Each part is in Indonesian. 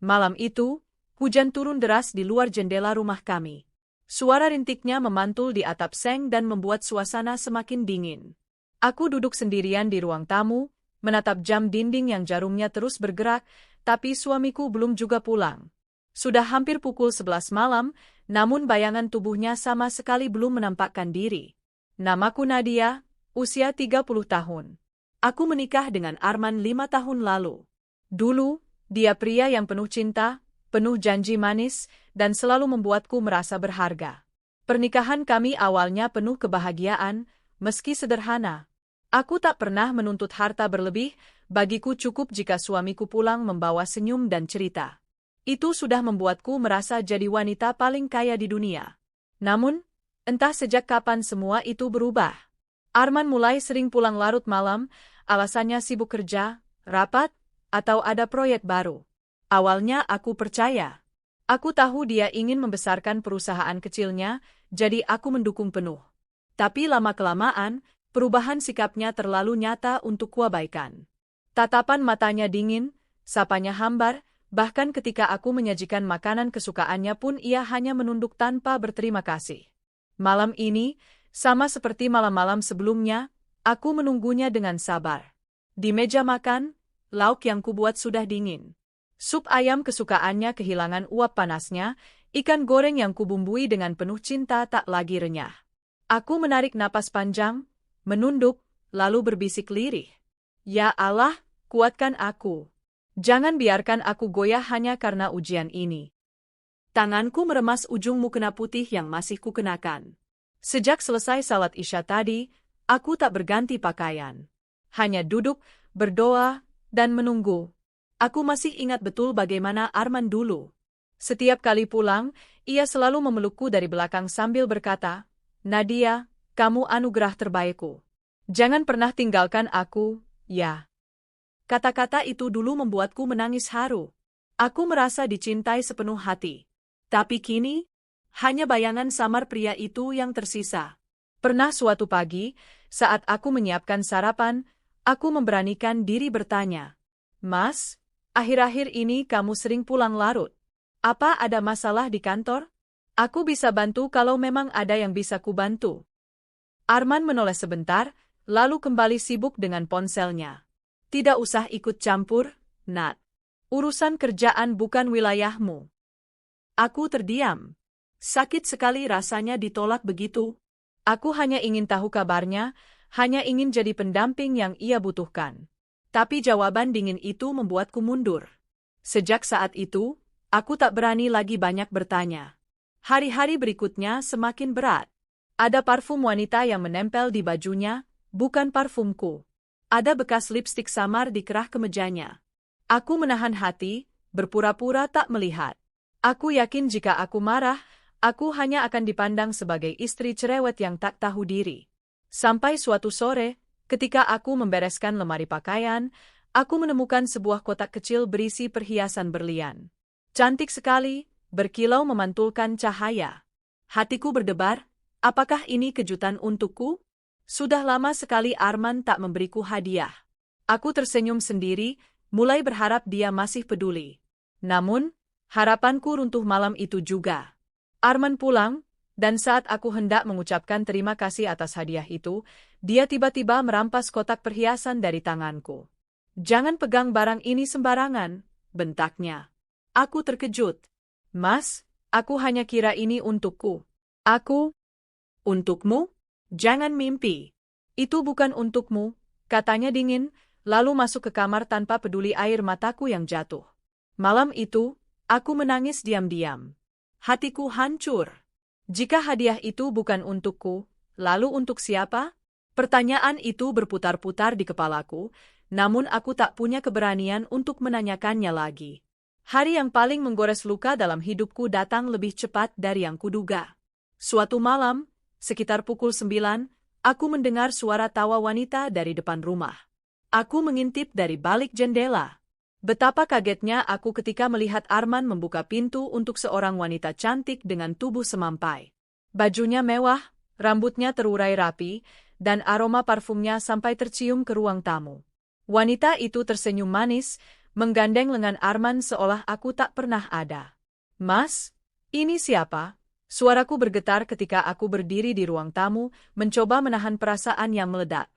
Malam itu, hujan turun deras di luar jendela rumah kami. Suara rintiknya memantul di atap seng dan membuat suasana semakin dingin. Aku duduk sendirian di ruang tamu, menatap jam dinding yang jarumnya terus bergerak, tapi suamiku belum juga pulang. Sudah hampir pukul 11 malam, namun bayangan tubuhnya sama sekali belum menampakkan diri. Namaku Nadia, usia 30 tahun. Aku menikah dengan Arman 5 tahun lalu. Dulu, dia pria yang penuh cinta, penuh janji manis, dan selalu membuatku merasa berharga. Pernikahan kami awalnya penuh kebahagiaan, meski sederhana. Aku tak pernah menuntut harta berlebih, bagiku cukup jika suamiku pulang membawa senyum dan cerita. Itu sudah membuatku merasa jadi wanita paling kaya di dunia. Namun, entah sejak kapan semua itu berubah. Arman mulai sering pulang larut malam, alasannya sibuk kerja, rapat, atau ada proyek baru. Awalnya aku percaya. Aku tahu dia ingin membesarkan perusahaan kecilnya, jadi aku mendukung penuh. Tapi lama-kelamaan, perubahan sikapnya terlalu nyata untuk kuabaikan. Tatapan matanya dingin, sapanya hambar, bahkan ketika aku menyajikan makanan kesukaannya pun ia hanya menunduk tanpa berterima kasih. Malam ini, sama seperti malam-malam sebelumnya, aku menunggunya dengan sabar. Di meja makan, lauk yang kubuat sudah dingin. Sup ayam kesukaannya kehilangan uap panasnya, ikan goreng yang kubumbui dengan penuh cinta tak lagi renyah. Aku menarik napas panjang, menunduk, lalu berbisik lirih. Ya Allah, kuatkan aku. Jangan biarkan aku goyah hanya karena ujian ini. Tanganku meremas ujung mukena putih yang masih kukenakan. Sejak selesai salat Isya tadi, aku tak berganti pakaian. Hanya duduk, berdoa, dan menunggu. Aku masih ingat betul bagaimana Arman dulu. Setiap kali pulang, ia selalu memelukku dari belakang sambil berkata, "Nadia, kamu anugerah terbaikku. Jangan pernah tinggalkan aku, ya." Kata-kata itu dulu membuatku menangis haru. Aku merasa dicintai sepenuh hati. Tapi kini, hanya bayangan samar pria itu yang tersisa. Pernah suatu pagi, saat aku menyiapkan sarapan, aku memberanikan diri bertanya, "Mas, akhir-akhir ini kamu sering pulang larut. Apa ada masalah di kantor? Aku bisa bantu kalau memang ada yang bisa kubantu." Arman menoleh sebentar, lalu kembali sibuk dengan ponselnya. "Tidak usah ikut campur, Nat. Urusan kerjaan bukan wilayahmu." Aku terdiam. Sakit sekali rasanya ditolak begitu. Aku hanya ingin tahu kabarnya, hanya ingin jadi pendamping yang ia butuhkan. Tapi jawaban dingin itu membuatku mundur. Sejak saat itu, aku tak berani lagi banyak bertanya. Hari-hari berikutnya semakin berat. Ada parfum wanita yang menempel di bajunya, bukan parfumku. Ada bekas lipstik samar di kerah kemejanya. Aku menahan hati, berpura-pura tak melihat. Aku yakin jika aku marah, aku hanya akan dipandang sebagai istri cerewet yang tak tahu diri. Sampai suatu sore, ketika aku membereskan lemari pakaian, aku menemukan sebuah kotak kecil berisi perhiasan berlian. Cantik sekali, berkilau memantulkan cahaya. Hatiku berdebar, apakah ini kejutan untukku? Sudah lama sekali Arman tak memberiku hadiah. Aku tersenyum sendiri, mulai berharap dia masih peduli. Namun, harapanku runtuh malam itu juga. Arman pulang, dan saat aku hendak mengucapkan terima kasih atas hadiah itu, dia tiba-tiba merampas kotak perhiasan dari tanganku. "Jangan pegang barang ini sembarangan," bentaknya. Aku terkejut. "Mas, aku hanya kira ini untukku." "Aku? Untukmu? Jangan mimpi. Itu bukan untukmu," katanya dingin, lalu masuk ke kamar tanpa peduli air mataku yang jatuh. Malam itu, aku menangis diam-diam. Hatiku hancur. Jika hadiah itu bukan untukku, lalu untuk siapa? Pertanyaan itu berputar-putar di kepalaku, namun aku tak punya keberanian untuk menanyakannya lagi. Hari yang paling menggores luka dalam hidupku datang lebih cepat dari yang kuduga. Suatu malam, sekitar pukul 9, aku mendengar suara tawa wanita dari depan rumah. Aku mengintip dari balik jendela. Betapa kagetnya aku ketika melihat Arman membuka pintu untuk seorang wanita cantik dengan tubuh semampai. Bajunya mewah, rambutnya terurai rapi, dan aroma parfumnya sampai tercium ke ruang tamu. Wanita itu tersenyum manis, menggandeng lengan Arman seolah aku tak pernah ada. Mas, ini siapa? Suaraku bergetar ketika aku berdiri di ruang tamu, mencoba menahan perasaan yang meledak.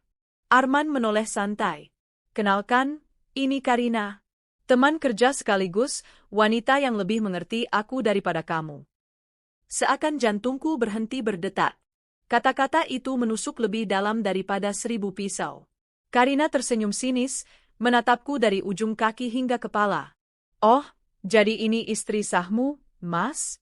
Arman menoleh santai. Kenalkan, ini Karina. Teman kerja sekaligus, wanita yang lebih mengerti aku daripada kamu. Seakan jantungku berhenti berdetak. Kata-kata itu menusuk lebih dalam daripada 1000 pisau. Karina tersenyum sinis, menatapku dari ujung kaki hingga kepala. Oh, jadi ini istri sahmu, Mas?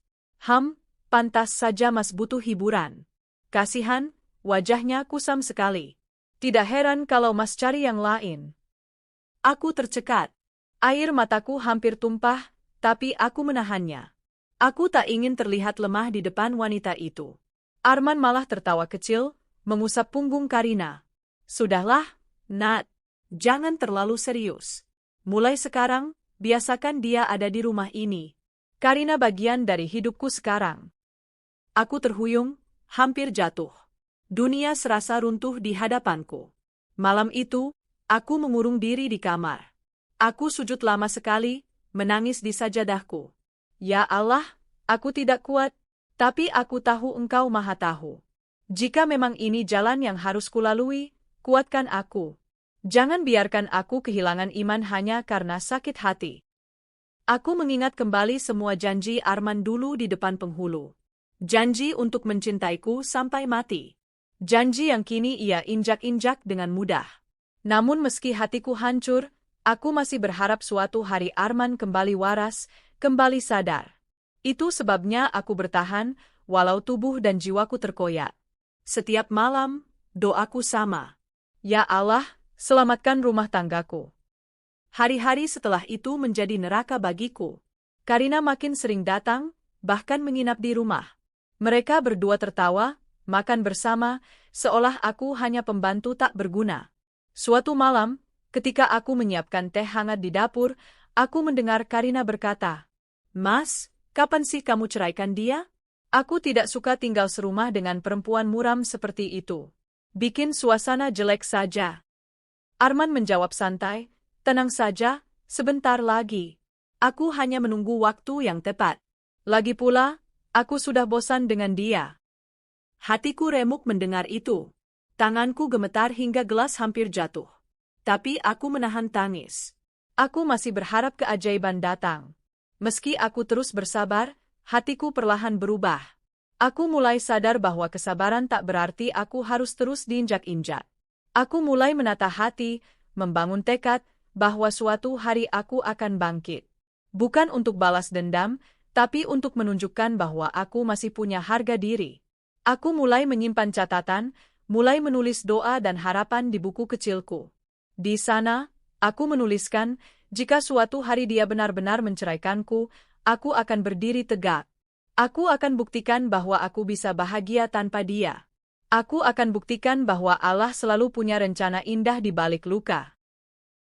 Pantas saja Mas butuh hiburan. Kasihan, wajahnya kusam sekali. Tidak heran kalau Mas cari yang lain. Aku tercekat. Air mataku hampir tumpah, tapi aku menahannya. Aku tak ingin terlihat lemah di depan wanita itu. Arman malah tertawa kecil, mengusap punggung Karina. Sudahlah, Nat. Jangan terlalu serius. Mulai sekarang, biasakan dia ada di rumah ini. Karina bagian dari hidupku sekarang. Aku terhuyung, hampir jatuh. Dunia serasa runtuh di hadapanku. Malam itu, aku mengurung diri di kamar. Aku sujud lama sekali, menangis di sajadahku. Ya Allah, aku tidak kuat, tapi aku tahu Engkau Maha Tahu. Jika memang ini jalan yang harus kulalui, kuatkan aku. Jangan biarkan aku kehilangan iman hanya karena sakit hati. Aku mengingat kembali semua janji Arman dulu di depan penghulu. Janji untuk mencintaiku sampai mati. Janji yang kini ia injak-injak dengan mudah. Namun meski hatiku hancur, aku masih berharap suatu hari Arman kembali waras, kembali sadar. Itu sebabnya aku bertahan, walau tubuh dan jiwaku terkoyak. Setiap malam, doaku sama. Ya Allah, selamatkan rumah tanggaku. Hari-hari setelah itu menjadi neraka bagiku. Karina makin sering datang, bahkan menginap di rumah. Mereka berdua tertawa, makan bersama, seolah aku hanya pembantu tak berguna. Suatu malam, ketika aku menyiapkan teh hangat di dapur, aku mendengar Karina berkata, "Mas, kapan sih kamu ceraikan dia? Aku tidak suka tinggal serumah dengan perempuan muram seperti itu. Bikin suasana jelek saja." Arman menjawab santai, "Tenang saja, sebentar lagi. Aku hanya menunggu waktu yang tepat. Lagi pula, aku sudah bosan dengan dia." Hatiku remuk mendengar itu. Tanganku gemetar hingga gelas hampir jatuh. Tapi aku menahan tangis. Aku masih berharap keajaiban datang. Meski aku terus bersabar, hatiku perlahan berubah. Aku mulai sadar bahwa kesabaran tak berarti aku harus terus diinjak-injak. Aku mulai menata hati, membangun tekad, bahwa suatu hari aku akan bangkit. Bukan untuk balas dendam, tapi untuk menunjukkan bahwa aku masih punya harga diri. Aku mulai menyimpan catatan, mulai menulis doa dan harapan di buku kecilku. Di sana, aku menuliskan, jika suatu hari dia benar-benar menceraikanku, aku akan berdiri tegak. Aku akan buktikan bahwa aku bisa bahagia tanpa dia. Aku akan buktikan bahwa Allah selalu punya rencana indah di balik luka.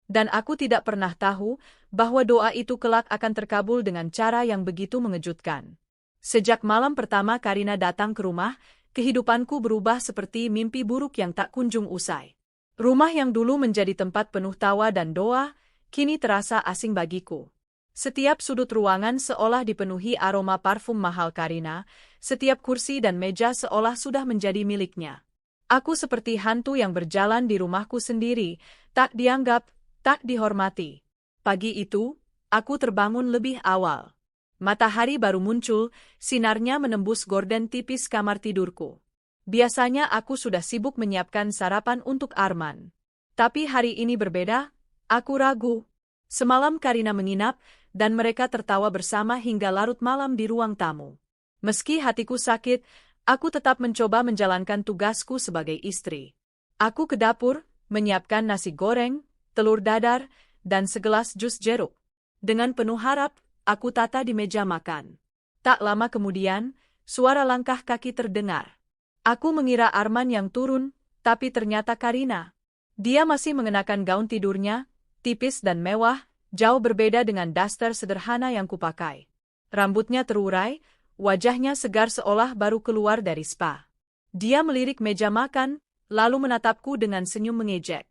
Dan aku tidak pernah tahu bahwa doa itu kelak akan terkabul dengan cara yang begitu mengejutkan. Sejak malam pertama Karina datang ke rumah, kehidupanku berubah seperti mimpi buruk yang tak kunjung usai. Rumah yang dulu menjadi tempat penuh tawa dan doa, kini terasa asing bagiku. Setiap sudut ruangan seolah dipenuhi aroma parfum mahal Karina, setiap kursi dan meja seolah sudah menjadi miliknya. Aku seperti hantu yang berjalan di rumahku sendiri, tak dianggap, tak dihormati. Pagi itu, aku terbangun lebih awal. Matahari baru muncul, sinarnya menembus gorden tipis kamar tidurku. Biasanya aku sudah sibuk menyiapkan sarapan untuk Arman. Tapi hari ini berbeda, aku ragu. Semalam Karina menginap, dan mereka tertawa bersama hingga larut malam di ruang tamu. Meski hatiku sakit, aku tetap mencoba menjalankan tugasku sebagai istri. Aku ke dapur, menyiapkan nasi goreng, telur dadar, dan segelas jus jeruk. Dengan penuh harap, aku tata di meja makan. Tak lama kemudian, suara langkah kaki terdengar. Aku mengira Arman yang turun, tapi ternyata Karina. Dia masih mengenakan gaun tidurnya, tipis dan mewah, jauh berbeda dengan daster sederhana yang kupakai. Rambutnya terurai, wajahnya segar seolah baru keluar dari spa. Dia melirik meja makan, lalu menatapku dengan senyum mengejek.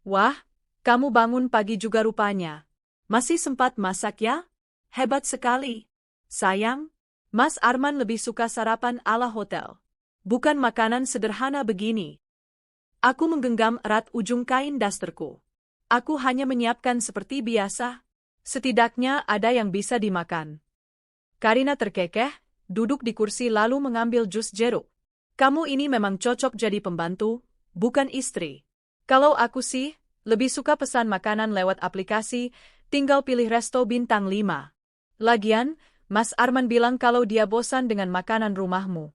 "Wah, kamu bangun pagi juga rupanya. Masih sempat masak ya? Hebat sekali. Sayang, Mas Arman lebih suka sarapan ala hotel. Bukan makanan sederhana begini. Aku menggenggam erat ujung kain dasterku. Aku hanya menyiapkan seperti biasa. Setidaknya ada yang bisa dimakan. Karina terkekeh, duduk di kursi lalu mengambil jus jeruk. Kamu ini memang cocok jadi pembantu, bukan istri. Kalau aku sih, lebih suka pesan makanan lewat aplikasi, tinggal pilih resto bintang 5. Lagian, Mas Arman bilang kalau dia bosan dengan makanan rumahmu.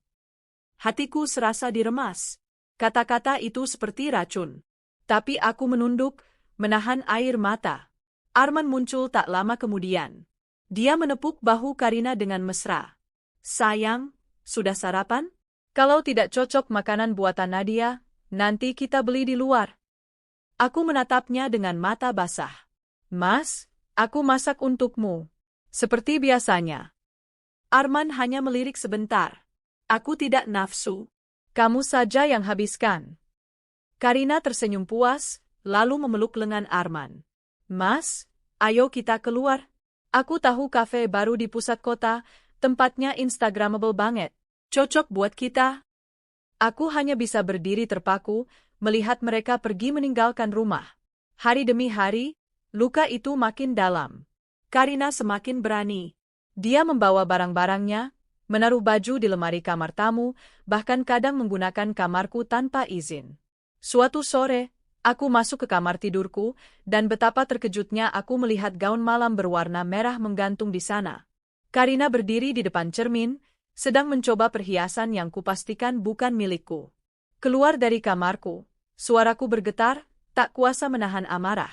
Hatiku serasa diremas. Kata-kata itu seperti racun. Tapi aku menunduk, menahan air mata. Arman muncul tak lama kemudian. Dia menepuk bahu Karina dengan mesra. Sayang, sudah sarapan? Kalau tidak cocok makanan buatan Nadia, nanti kita beli di luar. Aku menatapnya dengan mata basah. Mas, aku masak untukmu. Seperti biasanya. Arman hanya melirik sebentar. Aku tidak nafsu. Kamu saja yang habiskan. Karina tersenyum puas, lalu memeluk lengan Arman. Mas, ayo kita keluar. Aku tahu kafe baru di pusat kota, tempatnya instagramable banget. Cocok buat kita. Aku hanya bisa berdiri terpaku, melihat mereka pergi meninggalkan rumah. Hari demi hari, luka itu makin dalam. Karina semakin berani. Dia membawa barang-barangnya, menaruh baju di lemari kamar tamu, bahkan kadang menggunakan kamarku tanpa izin. Suatu sore, aku masuk ke kamar tidurku, dan betapa terkejutnya aku melihat gaun malam berwarna merah menggantung di sana. Karina berdiri di depan cermin, sedang mencoba perhiasan yang kupastikan bukan milikku. Keluar dari kamarku, suaraku bergetar, tak kuasa menahan amarah.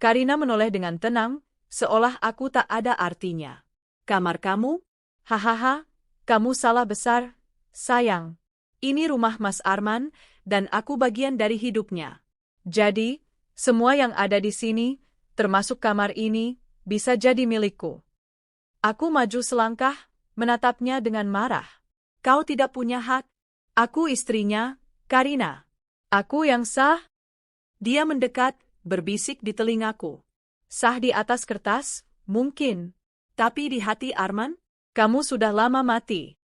Karina menoleh dengan tenang, seolah aku tak ada artinya. Kamar kamu? Hahaha, kamu salah besar, sayang. Ini rumah Mas Arman, dan aku bagian dari hidupnya. Jadi, semua yang ada di sini, termasuk kamar ini, bisa jadi milikku. Aku maju selangkah, menatapnya dengan marah. Kau tidak punya hak. Aku istrinya, Karina. Aku yang sah. Dia mendekat, berbisik di telingaku. Sah di atas kertas, mungkin. Tapi di hati Arman, kamu sudah lama mati.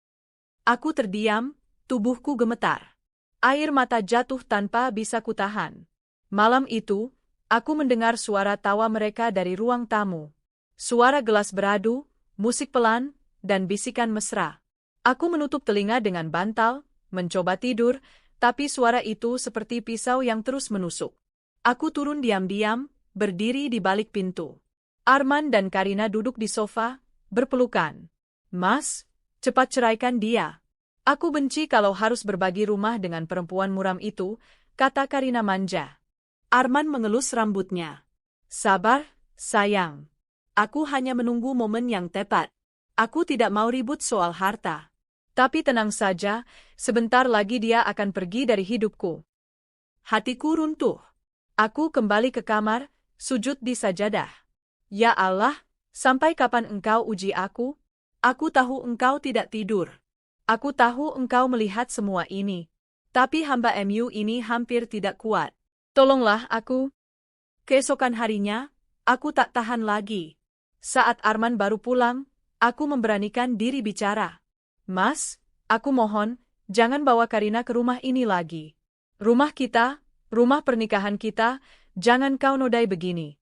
Aku terdiam, tubuhku gemetar. Air mata jatuh tanpa bisa kutahan. Malam itu, aku mendengar suara tawa mereka dari ruang tamu. Suara gelas beradu, musik pelan, dan bisikan mesra. Aku menutup telinga dengan bantal, mencoba tidur, tapi suara itu seperti pisau yang terus menusuk. Aku turun diam-diam, berdiri di balik pintu. Arman dan Karina duduk di sofa, berpelukan. Mas, cepat ceraikan dia. Aku benci kalau harus berbagi rumah dengan perempuan muram itu, kata Karina manja. Arman mengelus rambutnya. Sabar, sayang. Aku hanya menunggu momen yang tepat. Aku tidak mau ribut soal harta. Tapi tenang saja, sebentar lagi dia akan pergi dari hidupku. Hatiku runtuh. Aku kembali ke kamar, sujud di sajadah. Ya Allah, sampai kapan engkau uji aku? Aku tahu engkau tidak tidur. Aku tahu engkau melihat semua ini. Tapi hamba MU ini hampir tidak kuat. Tolonglah aku. Keesokan harinya, aku tak tahan lagi. Saat Arman baru pulang, aku memberanikan diri bicara. Mas, aku mohon, jangan bawa Karina ke rumah ini lagi. Rumah kita, rumah pernikahan kita, jangan kau nodai begini.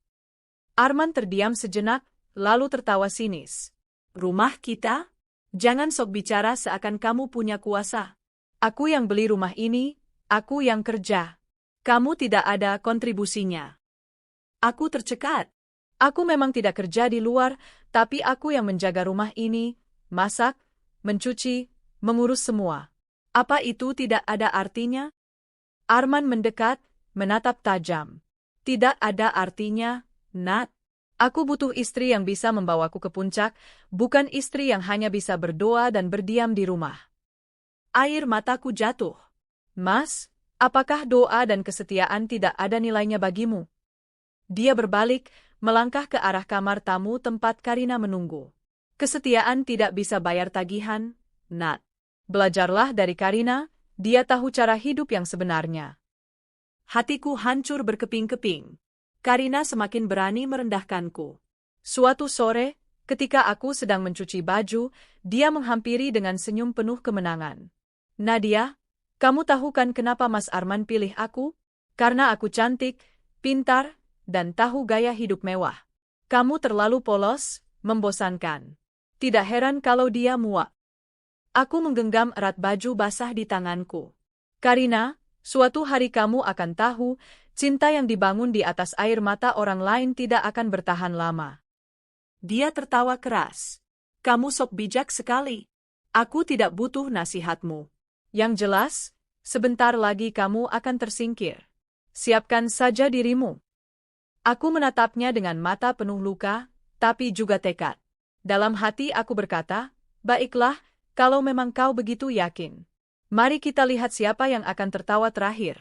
Arman terdiam sejenak, lalu tertawa sinis. Rumah kita? Jangan sok bicara seakan kamu punya kuasa. Aku yang beli rumah ini, aku yang kerja. Kamu tidak ada kontribusinya. Aku tercekat. Aku memang tidak kerja di luar, tapi aku yang menjaga rumah ini, masak, mencuci, mengurus semua. Apa itu tidak ada artinya? Arman mendekat, menatap tajam. Tidak ada artinya, Nat. Aku butuh istri yang bisa membawaku ke puncak, bukan istri yang hanya bisa berdoa dan berdiam di rumah. Air mataku jatuh. Mas, apakah doa dan kesetiaan tidak ada nilainya bagimu? Dia berbalik, melangkah ke arah kamar tamu tempat Karina menunggu. Kesetiaan tidak bisa bayar tagihan, Nat. Belajarlah dari Karina, dia tahu cara hidup yang sebenarnya. Hatiku hancur berkeping-keping. Karina semakin berani merendahkanku. Suatu sore, ketika aku sedang mencuci baju, dia menghampiri dengan senyum penuh kemenangan. Nadia, kamu tahu kan kenapa Mas Arman pilih aku? Karena aku cantik, pintar, dan tahu gaya hidup mewah. Kamu terlalu polos, membosankan. Tidak heran kalau dia muak. Aku menggenggam erat baju basah di tanganku. Karina, suatu hari kamu akan tahu, cinta yang dibangun di atas air mata orang lain tidak akan bertahan lama. Dia tertawa keras. Kamu sok bijak sekali. Aku tidak butuh nasihatmu. Yang jelas, sebentar lagi kamu akan tersingkir. Siapkan saja dirimu. Aku menatapnya dengan mata penuh luka, tapi juga tekad. Dalam hati aku berkata, baiklah, kalau memang kau begitu yakin. Mari kita lihat siapa yang akan tertawa terakhir.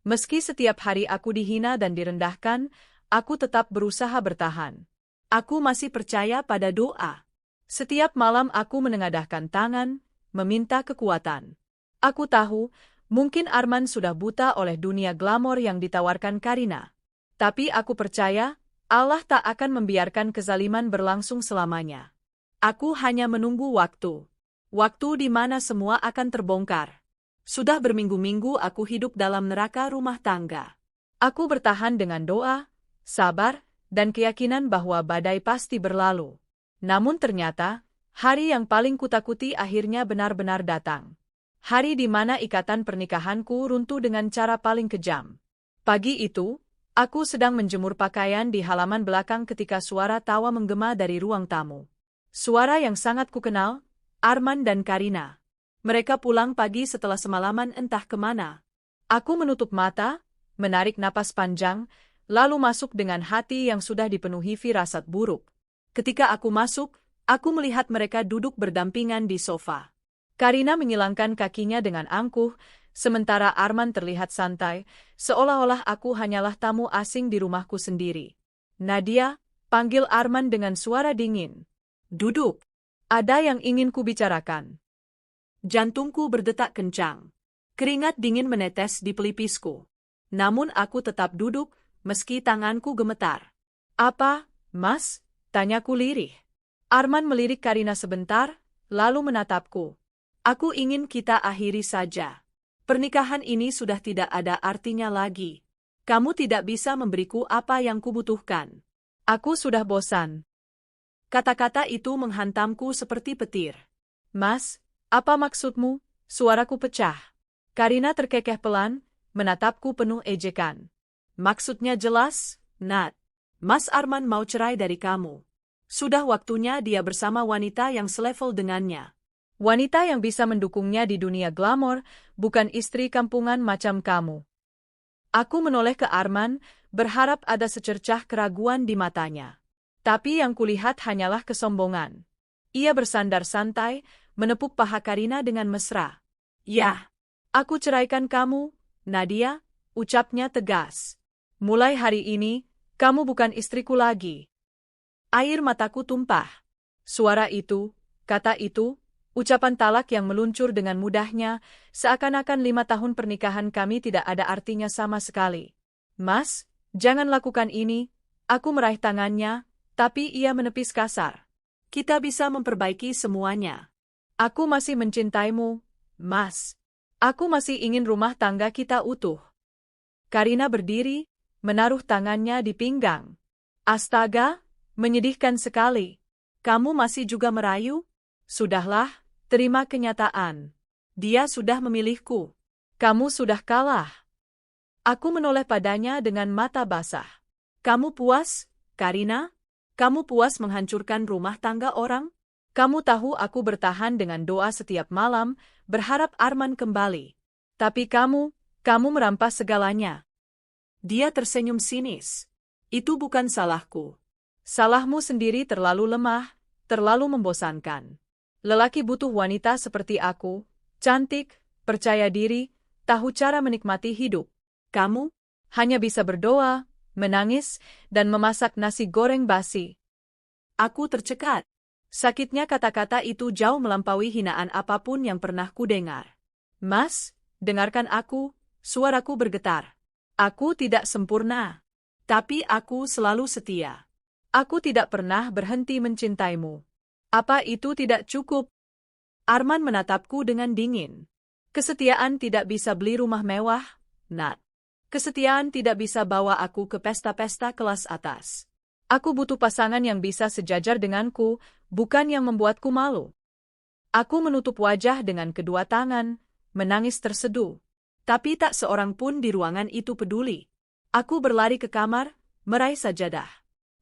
Meski setiap hari aku dihina dan direndahkan, aku tetap berusaha bertahan. Aku masih percaya pada doa. Setiap malam aku menengadahkan tangan, meminta kekuatan. Aku tahu, mungkin Arman sudah buta oleh dunia glamor yang ditawarkan Karina. Tapi aku percaya, Allah tak akan membiarkan kezaliman berlangsung selamanya. Aku hanya menunggu waktu. Waktu di mana semua akan terbongkar. Sudah berminggu-minggu aku hidup dalam neraka rumah tangga. Aku bertahan dengan doa, sabar, dan keyakinan bahwa badai pasti berlalu. Namun ternyata, hari yang paling kutakuti akhirnya benar-benar datang. Hari di mana ikatan pernikahanku runtuh dengan cara paling kejam. Pagi itu, aku sedang menjemur pakaian di halaman belakang ketika suara tawa menggema dari ruang tamu. Suara yang sangat kukenal, Arman dan Karina. Mereka pulang pagi setelah semalaman entah kemana. Aku menutup mata, menarik napas panjang, lalu masuk dengan hati yang sudah dipenuhi firasat buruk. Ketika aku masuk, aku melihat mereka duduk berdampingan di sofa. Karina menyilangkan kakinya dengan angkuh, sementara Arman terlihat santai, seolah-olah aku hanyalah tamu asing di rumahku sendiri. Nadia, panggil Arman dengan suara dingin. Duduk. Ada yang ingin kubicarakan. Jantungku berdetak kencang. Keringat dingin menetes di pelipisku. Namun aku tetap duduk, meski tanganku gemetar. Apa, Mas? Tanyaku lirih. Arman melirik Karina sebentar, lalu menatapku. Aku ingin kita akhiri saja. Pernikahan ini sudah tidak ada artinya lagi. Kamu tidak bisa memberiku apa yang kubutuhkan. Aku sudah bosan. Kata-kata itu menghantamku seperti petir. Mas, apa maksudmu? Suaraku pecah. Karina terkekeh pelan, menatapku penuh ejekan. Maksudnya jelas, Nat. Mas Arman mau cerai dari kamu. Sudah waktunya dia bersama wanita yang selevel dengannya. Wanita yang bisa mendukungnya di dunia glamor, bukan istri kampungan macam kamu. Aku menoleh ke Arman, berharap ada secercah keraguan di matanya. Tapi yang kulihat hanyalah kesombongan. Ia bersandar santai, menepuk paha Karina dengan mesra. Ya, aku ceraikan kamu, Nadia, ucapnya tegas. Mulai hari ini, kamu bukan istriku lagi. Air mataku tumpah. Suara itu, kata itu, ucapan talak yang meluncur dengan mudahnya, seakan-akan 5 tahun pernikahan kami tidak ada artinya sama sekali. Mas, jangan lakukan ini, aku meraih tangannya, tapi ia menepis kasar. Kita bisa memperbaiki semuanya. Aku masih mencintaimu, Mas. Aku masih ingin rumah tangga kita utuh. Karina berdiri, menaruh tangannya di pinggang. Astaga, menyedihkan sekali. Kamu masih juga merayu? Sudahlah, terima kenyataan. Dia sudah memilihku. Kamu sudah kalah. Aku menoleh padanya dengan mata basah. Kamu puas, Karina? Kamu puas menghancurkan rumah tangga orang? Kamu tahu aku bertahan dengan doa setiap malam, berharap Arman kembali. Tapi kamu merampas segalanya. Dia tersenyum sinis. Itu bukan salahku. Salahmu sendiri terlalu lemah, terlalu membosankan. Lelaki butuh wanita seperti aku, cantik, percaya diri, tahu cara menikmati hidup. Kamu hanya bisa berdoa, menangis, dan memasak nasi goreng basi. Aku tercekat. Sakitnya kata-kata itu jauh melampaui hinaan apapun yang pernah kudengar. Mas, dengarkan aku, suaraku bergetar. Aku tidak sempurna, tapi aku selalu setia. Aku tidak pernah berhenti mencintaimu. Apa itu tidak cukup? Arman menatapku dengan dingin. Kesetiaan tidak bisa beli rumah mewah, Nat. Kesetiaan tidak bisa bawa aku ke pesta-pesta kelas atas. Aku butuh pasangan yang bisa sejajar denganku, bukan yang membuatku malu. Aku menutup wajah dengan kedua tangan, menangis terseduh. Tapi tak seorang pun di ruangan itu peduli. Aku berlari ke kamar, meraih sajadah.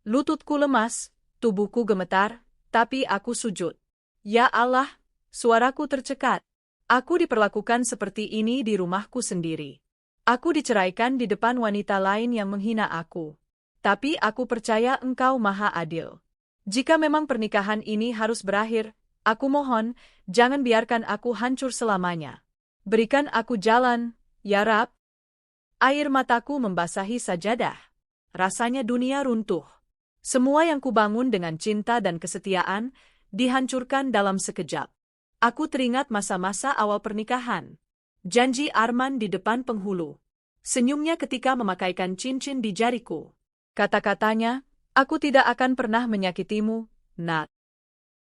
Lututku lemas, tubuhku gemetar, tapi aku sujud. Ya Allah, suaraku tercekat. Aku diperlakukan seperti ini di rumahku sendiri. Aku diceraikan di depan wanita lain yang menghina aku. Tapi aku percaya Engkau Maha Adil. Jika memang pernikahan ini harus berakhir, aku mohon, jangan biarkan aku hancur selamanya. Berikan aku jalan, ya Rab. Air mataku membasahi sajadah. Rasanya dunia runtuh. Semua yang kubangun dengan cinta dan kesetiaan, dihancurkan dalam sekejap. Aku teringat masa-masa awal pernikahan. Janji Arman di depan penghulu. Senyumnya ketika memakaikan cincin di jariku. Kata-katanya, aku tidak akan pernah menyakitimu, Nat.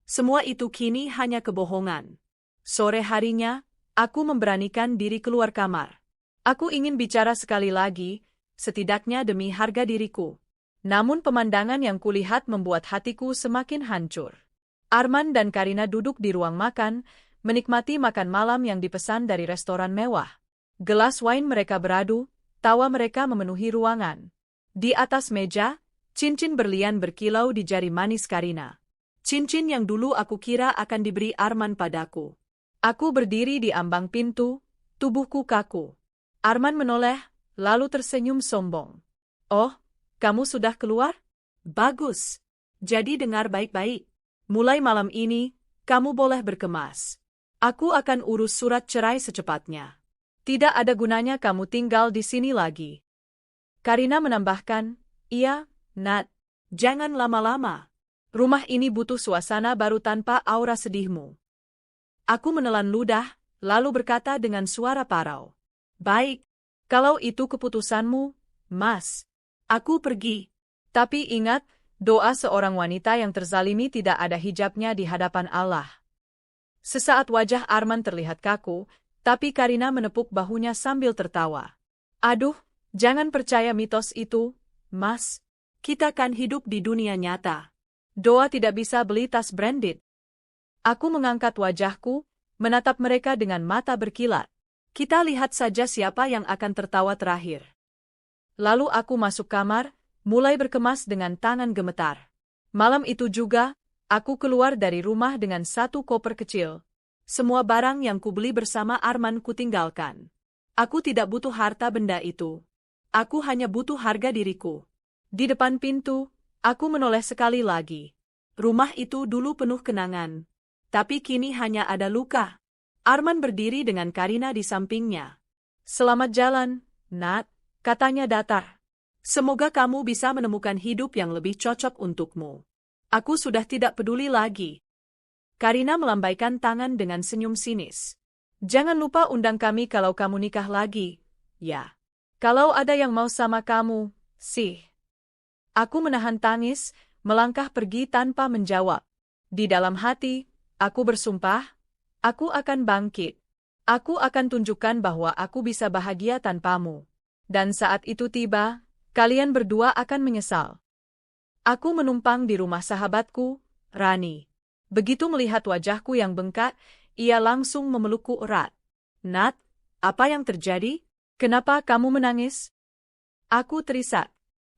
Semua itu kini hanya kebohongan. Sore harinya, aku memberanikan diri keluar kamar. Aku ingin bicara sekali lagi, setidaknya demi harga diriku. Namun pemandangan yang kulihat membuat hatiku semakin hancur. Arman dan Karina duduk di ruang makan, menikmati makan malam yang dipesan dari restoran mewah. Gelas wine mereka beradu, tawa mereka memenuhi ruangan. Di atas meja, cincin berlian berkilau di jari manis Karina. Cincin yang dulu aku kira akan diberi Arman padaku. Aku berdiri di ambang pintu, tubuhku kaku. Arman menoleh, lalu tersenyum sombong. Oh, kamu sudah keluar? Bagus. Jadi dengar baik-baik. Mulai malam ini, kamu boleh berkemas. Aku akan urus surat cerai secepatnya. Tidak ada gunanya kamu tinggal di sini lagi. Karina menambahkan, iya, Nat. Jangan lama-lama. Rumah ini butuh suasana baru tanpa aura sedihmu. Aku menelan ludah, lalu berkata dengan suara parau. Baik, kalau itu keputusanmu, Mas. Aku pergi. Tapi ingat, doa seorang wanita yang terzalimi tidak ada hijabnya di hadapan Allah. Sesaat wajah Arman terlihat kaku, tapi Karina menepuk bahunya sambil tertawa. Aduh, jangan percaya mitos itu, Mas. Kita kan hidup di dunia nyata. Doa tidak bisa beli tas branded. Aku mengangkat wajahku, menatap mereka dengan mata berkilat. Kita lihat saja siapa yang akan tertawa terakhir. Lalu aku masuk kamar, mulai berkemas dengan tangan gemetar. Malam itu juga, aku keluar dari rumah dengan satu koper kecil. Semua barang yang kubeli bersama Arman kutinggalkan. Aku tidak butuh harta benda itu. Aku hanya butuh harga diriku. Di depan pintu, aku menoleh sekali lagi. Rumah itu dulu penuh kenangan. Tapi kini hanya ada luka. Arman berdiri dengan Karina di sampingnya. Selamat jalan, Nat. Katanya datar. Semoga kamu bisa menemukan hidup yang lebih cocok untukmu. Aku sudah tidak peduli lagi. Karina melambaikan tangan dengan senyum sinis. Jangan lupa undang kami kalau kamu nikah lagi, ya. Kalau ada yang mau sama kamu, sih. Aku menahan tangis, melangkah pergi tanpa menjawab. Di dalam hati, aku bersumpah, aku akan bangkit. Aku akan tunjukkan bahwa aku bisa bahagia tanpamu. Dan saat itu tiba, kalian berdua akan menyesal. Aku menumpang di rumah sahabatku, Rani. Begitu melihat wajahku yang bengkak, ia langsung memelukku erat. Nat, apa yang terjadi? Kenapa kamu menangis? Aku terisak.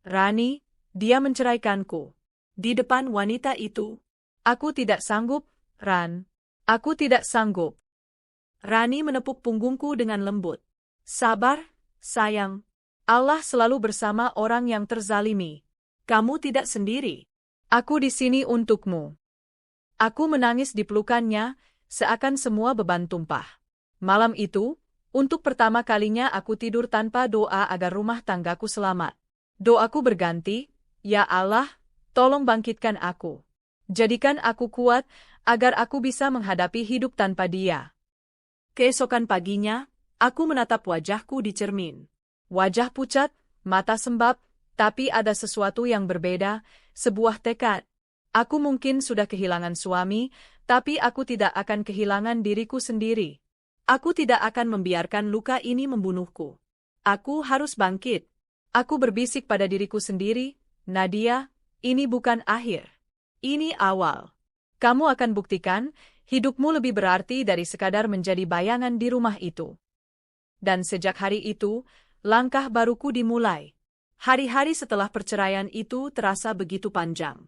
Rani, dia menceraikanku. Di depan wanita itu. Aku tidak sanggup, Ran. Aku tidak sanggup. Rani menepuk punggungku dengan lembut. Sabar, sayang. Allah selalu bersama orang yang terzalimi. Kamu tidak sendiri. Aku di sini untukmu. Aku menangis di pelukannya, seakan semua beban tumpah. Malam itu, untuk pertama kalinya aku tidur tanpa doa agar rumah tanggaku selamat. Doaku berganti, ya Allah, tolong bangkitkan aku. Jadikan aku kuat, agar aku bisa menghadapi hidup tanpa dia. Keesokan paginya, aku menatap wajahku di cermin. Wajah pucat, mata sembab, tapi ada sesuatu yang berbeda, Sebuah tekad. Aku mungkin sudah kehilangan suami, tapi aku tidak akan kehilangan diriku sendiri. Aku tidak akan membiarkan luka ini membunuhku. Aku harus bangkit. Aku berbisik pada diriku sendiri, Nadia, ini bukan akhir. Ini awal. Kamu akan buktikan, hidupmu lebih berarti dari sekadar menjadi bayangan di rumah itu. Dan sejak hari itu, langkah baruku dimulai. Hari-hari setelah perceraian itu terasa begitu panjang.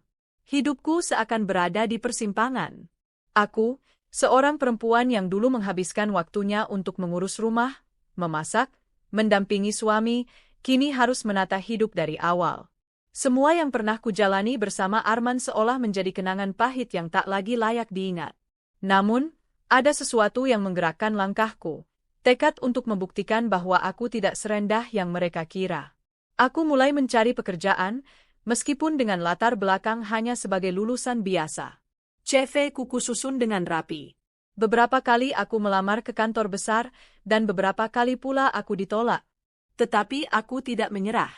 Hidupku seakan berada di persimpangan. Aku, seorang perempuan yang dulu menghabiskan waktunya untuk mengurus rumah, memasak, mendampingi suami, kini harus menata hidup dari awal. Semua yang pernah kujalani bersama Arman seolah menjadi kenangan pahit yang tak lagi layak diingat. Namun, ada sesuatu yang menggerakkan langkahku, tekad untuk membuktikan bahwa aku tidak serendah yang mereka kira. Aku mulai mencari pekerjaan, meskipun dengan latar belakang hanya sebagai lulusan biasa. CV kuku susun dengan rapi. Beberapa kali aku melamar ke kantor besar, dan beberapa kali pula aku ditolak. Tetapi aku tidak menyerah.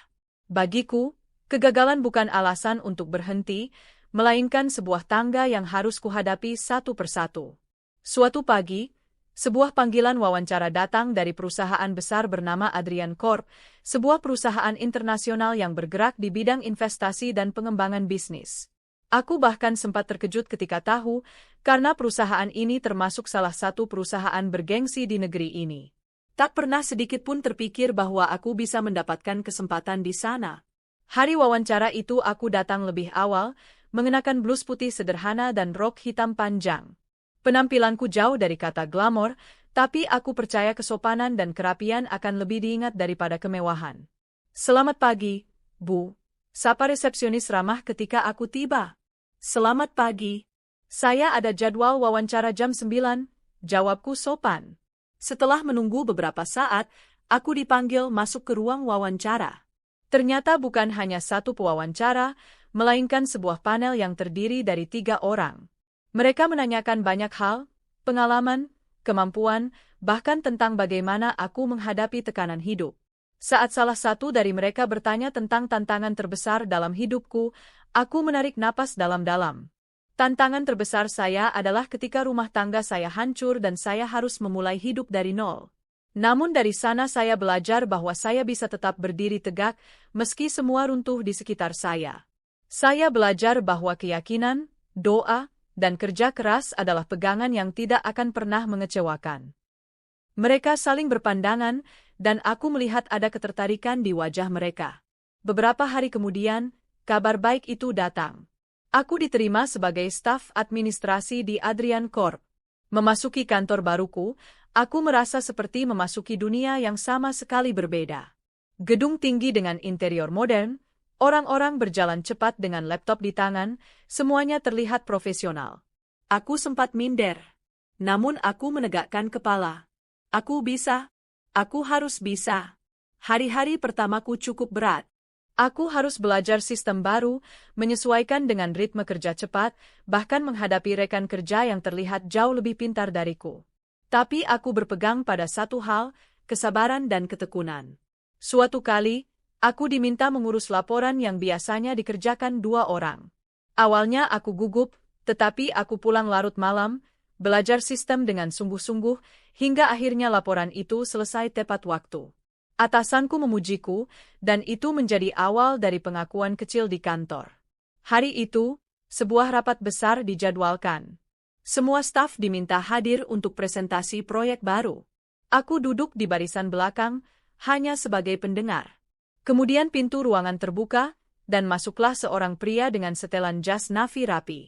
Bagiku, kegagalan bukan alasan untuk berhenti, melainkan sebuah tangga yang harus kuhadapi satu persatu. Suatu pagi, sebuah panggilan wawancara datang dari perusahaan besar bernama Adrian Corp, sebuah perusahaan internasional yang bergerak di bidang investasi dan pengembangan bisnis. Aku bahkan sempat terkejut ketika tahu, karena perusahaan ini termasuk salah satu perusahaan bergengsi di negeri ini. Tak pernah sedikit pun terpikir bahwa aku bisa mendapatkan kesempatan di sana. Hari wawancara itu aku datang lebih awal, mengenakan blus putih sederhana dan rok hitam panjang. Penampilanku jauh dari kata glamor, tapi aku percaya kesopanan dan kerapian akan lebih diingat daripada kemewahan. "Selamat pagi, Bu," sapa resepsionis ramah ketika aku tiba. "Selamat pagi. Saya ada jadwal wawancara jam 9, jawabku sopan. Setelah menunggu beberapa saat, aku dipanggil masuk ke ruang wawancara. Ternyata bukan hanya satu pewawancara, melainkan sebuah panel yang terdiri dari 3 orang. Mereka menanyakan banyak hal, pengalaman, kemampuan, bahkan tentang bagaimana aku menghadapi tekanan hidup. Saat salah satu dari mereka bertanya tentang tantangan terbesar dalam hidupku, aku menarik napas dalam-dalam. Tantangan terbesar saya adalah ketika rumah tangga saya hancur dan saya harus memulai hidup dari nol. Namun dari sana saya belajar bahwa saya bisa tetap berdiri tegak meski semua runtuh di sekitar saya. Saya belajar bahwa keyakinan, doa, dan kerja keras adalah pegangan yang tidak akan pernah mengecewakan. Mereka saling berpandangan, dan aku melihat ada ketertarikan di wajah mereka. Beberapa hari kemudian, kabar baik itu datang. Aku diterima sebagai staf administrasi di Adrian Corp. Memasuki kantor baruku, aku merasa seperti memasuki dunia yang sama sekali berbeda. Gedung tinggi dengan interior modern, orang-orang berjalan cepat dengan laptop di tangan, semuanya terlihat profesional. Aku sempat minder. Namun aku menegakkan kepala. Aku bisa. Aku harus bisa. Hari-hari pertamaku cukup berat. Aku harus belajar sistem baru, menyesuaikan dengan ritme kerja cepat, bahkan menghadapi rekan kerja yang terlihat jauh lebih pintar dariku. Tapi aku berpegang pada satu hal, kesabaran dan ketekunan. Suatu kali, aku diminta mengurus laporan yang biasanya dikerjakan 2 orang. Awalnya aku gugup, tetapi aku pulang larut malam, belajar sistem dengan sungguh-sungguh, hingga akhirnya laporan itu selesai tepat waktu. Atasanku memujiku, dan itu menjadi awal dari pengakuan kecil di kantor. Hari itu, sebuah rapat besar dijadwalkan. Semua staf diminta hadir untuk presentasi proyek baru. Aku duduk di barisan belakang, hanya sebagai pendengar. Kemudian pintu ruangan terbuka, dan masuklah seorang pria dengan setelan jas navy rapi.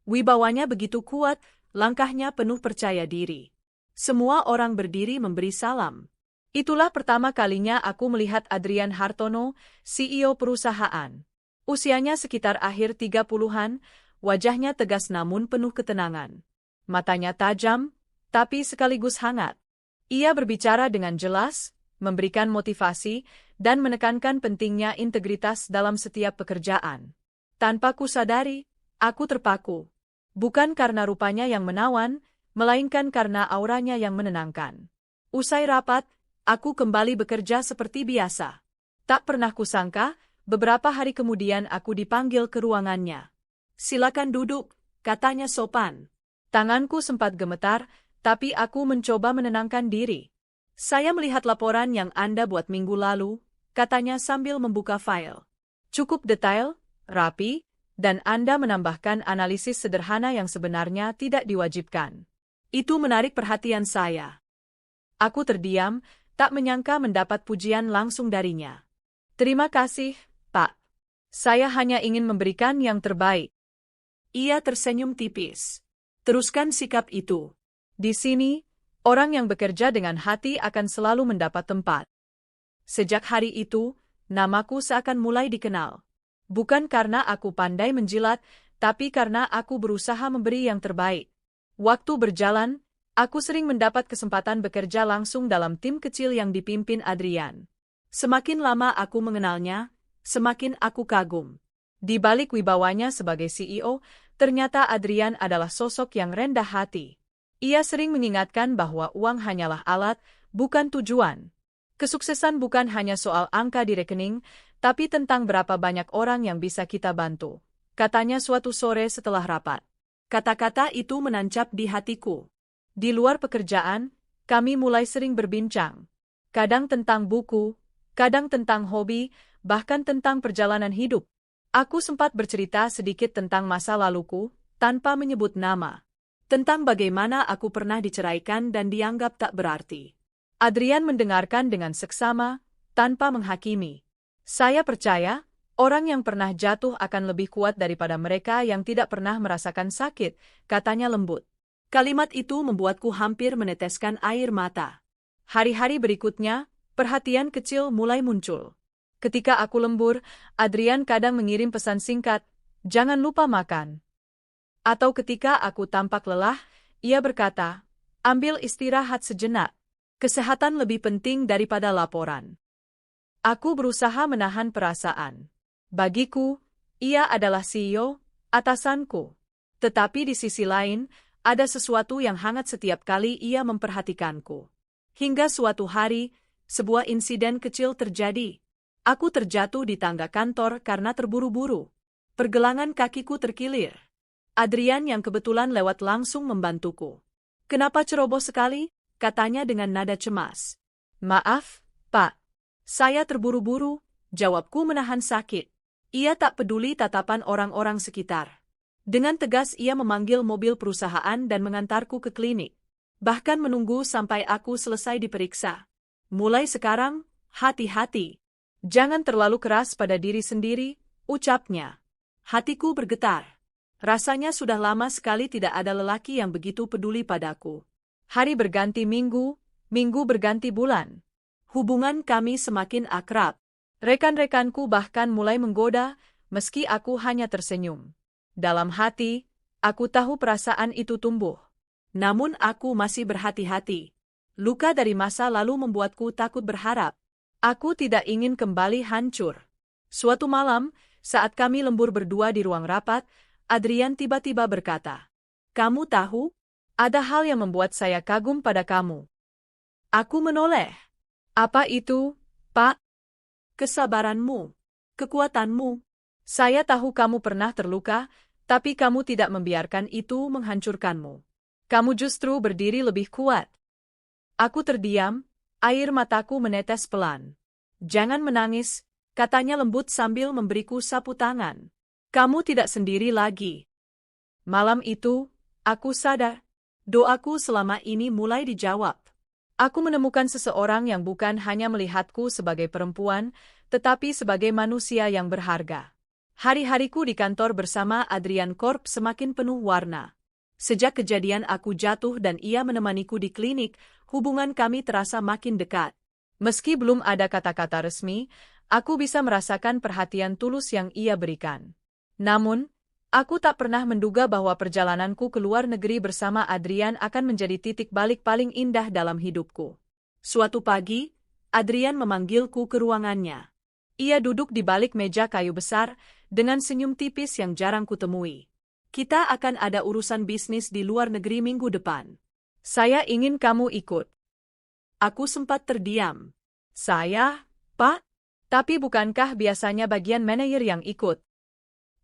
Wibawanya begitu kuat, langkahnya penuh percaya diri. Semua orang berdiri memberi salam. Itulah pertama kalinya aku melihat Adrian Hartono, CEO perusahaan. Usianya sekitar akhir 30-an, wajahnya tegas namun penuh ketenangan. Matanya tajam, tapi sekaligus hangat. Ia berbicara dengan jelas, memberikan motivasi, dan menekankan pentingnya integritas dalam setiap pekerjaan. Tanpa kusadari, aku terpaku. Bukan karena rupanya yang menawan, melainkan karena auranya yang menenangkan. Usai rapat, aku kembali bekerja seperti biasa. Tak pernah kusangka Beberapa hari kemudian aku dipanggil ke ruangannya. "Silakan duduk," katanya sopan. Tanganku sempat gemetar, tapi aku mencoba menenangkan diri. "Saya melihat laporan yang Anda buat minggu lalu," katanya sambil membuka file. "Cukup detail, rapi, dan Anda menambahkan analisis sederhana yang sebenarnya tidak diwajibkan. Itu menarik perhatian saya." Aku terdiam, tak menyangka mendapat pujian langsung darinya. "Terima kasih, Pak. Saya hanya ingin memberikan yang terbaik." Ia tersenyum tipis. "Teruskan sikap itu. Di sini, orang yang bekerja dengan hati akan selalu mendapat tempat." Sejak hari itu, namaku seakan mulai dikenal. Bukan karena aku pandai menjilat, tapi karena aku berusaha memberi yang terbaik. Waktu berjalan, aku sering mendapat kesempatan bekerja langsung dalam tim kecil yang dipimpin Adrian. Semakin lama aku mengenalnya, semakin aku kagum. Di balik wibawanya sebagai CEO, ternyata Adrian adalah sosok yang rendah hati. Ia sering mengingatkan bahwa uang hanyalah alat, bukan tujuan. Kesuksesan bukan hanya soal angka di rekening, tapi tentang berapa banyak orang yang bisa kita bantu, katanya suatu sore setelah rapat. Kata-kata itu menancap di hatiku. Di luar pekerjaan, kami mulai sering berbincang. Kadang tentang buku, kadang tentang hobi, bahkan tentang perjalanan hidup. Aku sempat bercerita sedikit tentang masa laluku, tanpa menyebut nama. Tentang bagaimana aku pernah diceraikan dan dianggap tak berarti. Adrian mendengarkan dengan seksama, tanpa menghakimi. "Saya percaya, orang yang pernah jatuh akan lebih kuat daripada mereka yang tidak pernah merasakan sakit," katanya lembut. Kalimat itu membuatku hampir meneteskan air mata. Hari-hari berikutnya, perhatian kecil mulai muncul. Ketika aku lembur, Adrian kadang mengirim pesan singkat, "Jangan lupa makan." Atau ketika aku tampak lelah, ia berkata, "Ambil istirahat sejenak. Kesehatan lebih penting daripada laporan." Aku berusaha menahan perasaan. Bagiku, ia adalah CEO, atasanku. Tetapi di sisi lain, ada sesuatu yang hangat setiap kali ia memperhatikanku. Hingga suatu hari, sebuah insiden kecil terjadi. Aku terjatuh di tangga kantor karena terburu-buru. Pergelangan kakiku terkilir. Adrian yang kebetulan lewat langsung membantuku. "Kenapa ceroboh sekali?" katanya dengan nada cemas. "Maaf, Pak. Saya terburu-buru," jawabku menahan sakit. Ia tak peduli tatapan orang-orang sekitar. Dengan tegas ia memanggil mobil perusahaan dan mengantarku ke klinik. Bahkan menunggu sampai aku selesai diperiksa. "Mulai sekarang, hati-hati. Jangan terlalu keras pada diri sendiri," ucapnya. Hatiku bergetar. Rasanya sudah lama sekali tidak ada lelaki yang begitu peduli padaku. Hari berganti minggu, minggu berganti bulan. Hubungan kami semakin akrab. Rekan-rekanku bahkan mulai menggoda, meski aku hanya tersenyum. Dalam hati, aku tahu perasaan itu tumbuh. Namun aku masih berhati-hati. Luka dari masa lalu membuatku takut berharap. Aku tidak ingin kembali hancur. Suatu malam, saat kami lembur berdua di ruang rapat, Adrian tiba-tiba berkata, "Kamu tahu, ada hal yang membuat saya kagum pada kamu." Aku menoleh. "Apa itu, Pak?" "Kesabaranmu, kekuatanmu. Saya tahu kamu pernah terluka, tapi kamu tidak membiarkan itu menghancurkanmu. Kamu justru berdiri lebih kuat." Aku terdiam, air mataku menetes pelan. "Jangan menangis," katanya lembut sambil memberiku sapu tangan. "Kamu tidak sendiri lagi." Malam itu, aku sadar, doaku selama ini mulai dijawab. Aku menemukan seseorang yang bukan hanya melihatku sebagai perempuan, tetapi sebagai manusia yang berharga. Hari-hariku di kantor bersama Adrian Corp semakin penuh warna. Sejak kejadian aku jatuh dan ia menemaniku di klinik, hubungan kami terasa makin dekat. Meski belum ada kata-kata resmi, aku bisa merasakan perhatian tulus yang ia berikan. Namun, aku tak pernah menduga bahwa perjalananku ke luar negeri bersama Adrian akan menjadi titik balik paling indah dalam hidupku. Suatu pagi, Adrian memanggilku ke ruangannya. Ia duduk di balik meja kayu besar, dengan senyum tipis yang jarang kutemui. "Kita akan ada urusan bisnis di luar negeri minggu depan. Saya ingin kamu ikut." Aku sempat terdiam. "Saya, Pak?" Tapi bukankah biasanya bagian manajer yang ikut?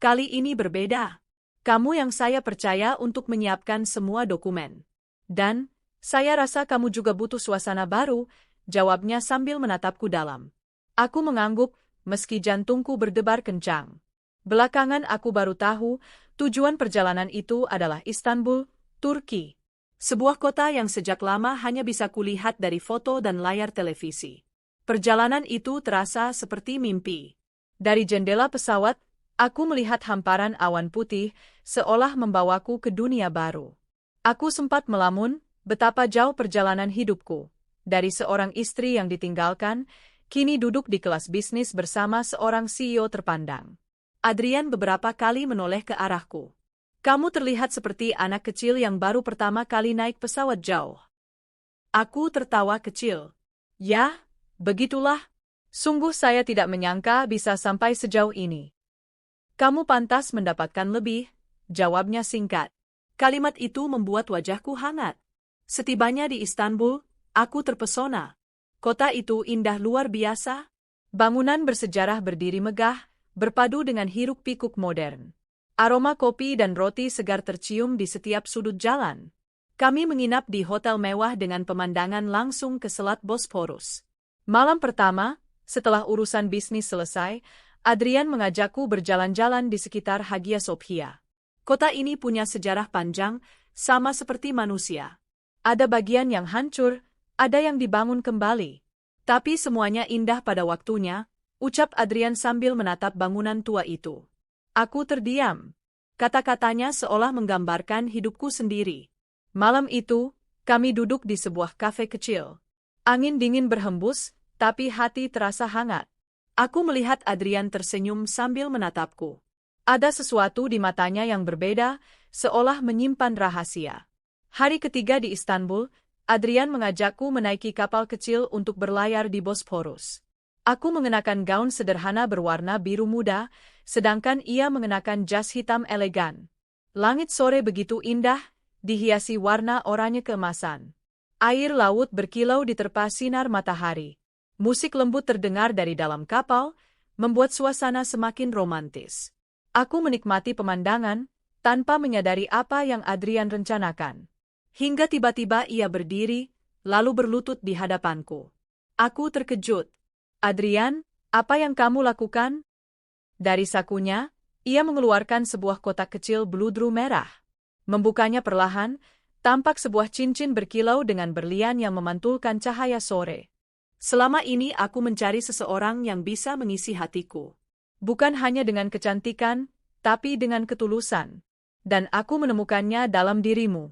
Kali ini berbeda. Kamu yang saya percaya untuk menyiapkan semua dokumen. Dan, saya rasa kamu juga butuh suasana baru, jawabnya sambil menatapku dalam. Aku mengangguk, meski jantungku berdebar kencang. Belakangan aku baru tahu, tujuan perjalanan itu adalah Istanbul, Turki. Sebuah kota yang sejak lama hanya bisa kulihat dari foto dan layar televisi. Perjalanan itu terasa seperti mimpi. Dari jendela pesawat, aku melihat hamparan awan putih, seolah membawaku ke dunia baru. Aku sempat melamun, betapa jauh perjalanan hidupku. Dari seorang istri yang ditinggalkan, kini duduk di kelas bisnis bersama seorang CEO terpandang. Adrian beberapa kali menoleh ke arahku. Kamu terlihat seperti anak kecil yang baru pertama kali naik pesawat jauh. Aku tertawa kecil. Ya, begitulah. Sungguh saya tidak menyangka bisa sampai sejauh ini. Kamu pantas mendapatkan lebih, jawabnya singkat. Kalimat itu membuat wajahku hangat. Setibanya di Istanbul, aku terpesona. Kota itu indah luar biasa. Bangunan bersejarah berdiri megah, berpadu dengan hiruk-pikuk modern. Aroma kopi dan roti segar tercium di setiap sudut jalan. Kami menginap di hotel mewah dengan pemandangan langsung ke Selat Bosporus. Malam pertama, setelah urusan bisnis selesai, Adrian mengajakku berjalan-jalan di sekitar Hagia Sophia. Kota ini punya sejarah panjang, sama seperti manusia. Ada bagian yang hancur, ada yang dibangun kembali. Tapi semuanya indah pada waktunya, ucap Adrian sambil menatap bangunan tua itu. Aku terdiam. Kata-katanya seolah menggambarkan hidupku sendiri. Malam itu, kami duduk di sebuah kafe kecil. Angin dingin berhembus, tapi hati terasa hangat. Aku melihat Adrian tersenyum sambil menatapku. Ada sesuatu di matanya yang berbeda, seolah menyimpan rahasia. Hari ketiga di Istanbul, Adrian mengajakku menaiki kapal kecil untuk berlayar di Bosporus. Aku mengenakan gaun sederhana berwarna biru muda, sedangkan ia mengenakan jas hitam elegan. Langit sore begitu indah, dihiasi warna oranye keemasan. Air laut berkilau diterpa sinar matahari. Musik lembut terdengar dari dalam kapal, membuat suasana semakin romantis. Aku menikmati pemandangan, tanpa menyadari apa yang Adrian rencanakan. Hingga tiba-tiba ia berdiri, lalu berlutut di hadapanku. Aku terkejut. Adrian, apa yang kamu lakukan? Dari sakunya, ia mengeluarkan sebuah kotak kecil bludru merah. Membukanya perlahan, tampak sebuah cincin berkilau dengan berlian yang memantulkan cahaya sore. Selama ini aku mencari seseorang yang bisa mengisi hatiku. Bukan hanya dengan kecantikan, tapi dengan ketulusan. Dan aku menemukannya dalam dirimu.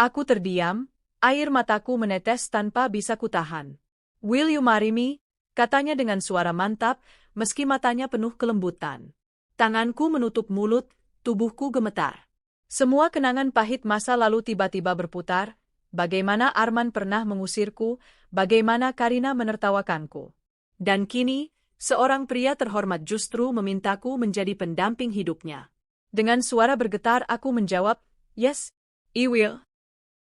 Aku terdiam, air mataku menetes tanpa bisa kutahan. Will you marry me? Katanya dengan suara mantap, meski matanya penuh kelembutan. Tanganku menutup mulut, tubuhku gemetar. Semua kenangan pahit masa lalu tiba-tiba berputar, bagaimana Arman pernah mengusirku, bagaimana Karina menertawakanku. Dan kini, seorang pria terhormat justru memintaku menjadi pendamping hidupnya. Dengan suara bergetar aku menjawab, yes, I will.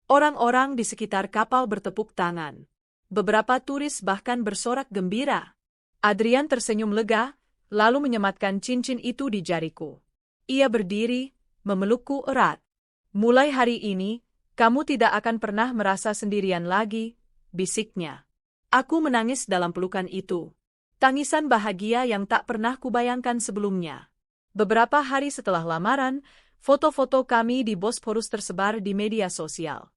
Orang-orang di sekitar kapal bertepuk tangan. Beberapa turis bahkan bersorak gembira. Adrian tersenyum lega, lalu menyematkan cincin itu di jariku. Ia berdiri, memelukku erat. Mulai hari ini, kamu tidak akan pernah merasa sendirian lagi, bisiknya. Aku menangis dalam pelukan itu. Tangisan bahagia yang tak pernah kubayangkan sebelumnya. Beberapa hari setelah lamaran, foto-foto kami di Bosporus tersebar di media sosial.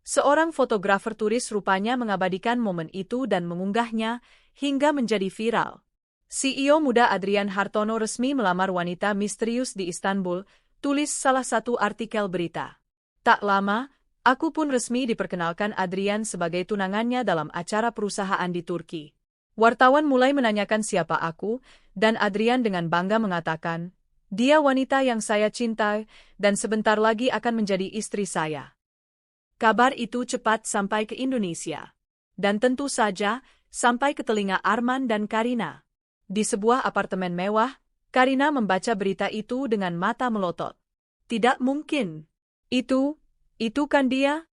Seorang fotografer turis rupanya mengabadikan momen itu dan mengunggahnya hingga menjadi viral. CEO muda Adrian Hartono resmi melamar wanita misterius di Istanbul, tulis salah satu artikel berita. Tak lama, aku pun resmi diperkenalkan Adrian sebagai tunangannya dalam acara perusahaan di Turki. Wartawan mulai menanyakan siapa aku, dan Adrian dengan bangga mengatakan, dia wanita yang saya cintai, dan sebentar lagi akan menjadi istri saya. Kabar itu cepat sampai ke Indonesia. Dan tentu saja, sampai ke telinga Arman dan Karina. Di sebuah apartemen mewah, Karina membaca berita itu dengan mata melotot. Tidak mungkin. Itu kan dia?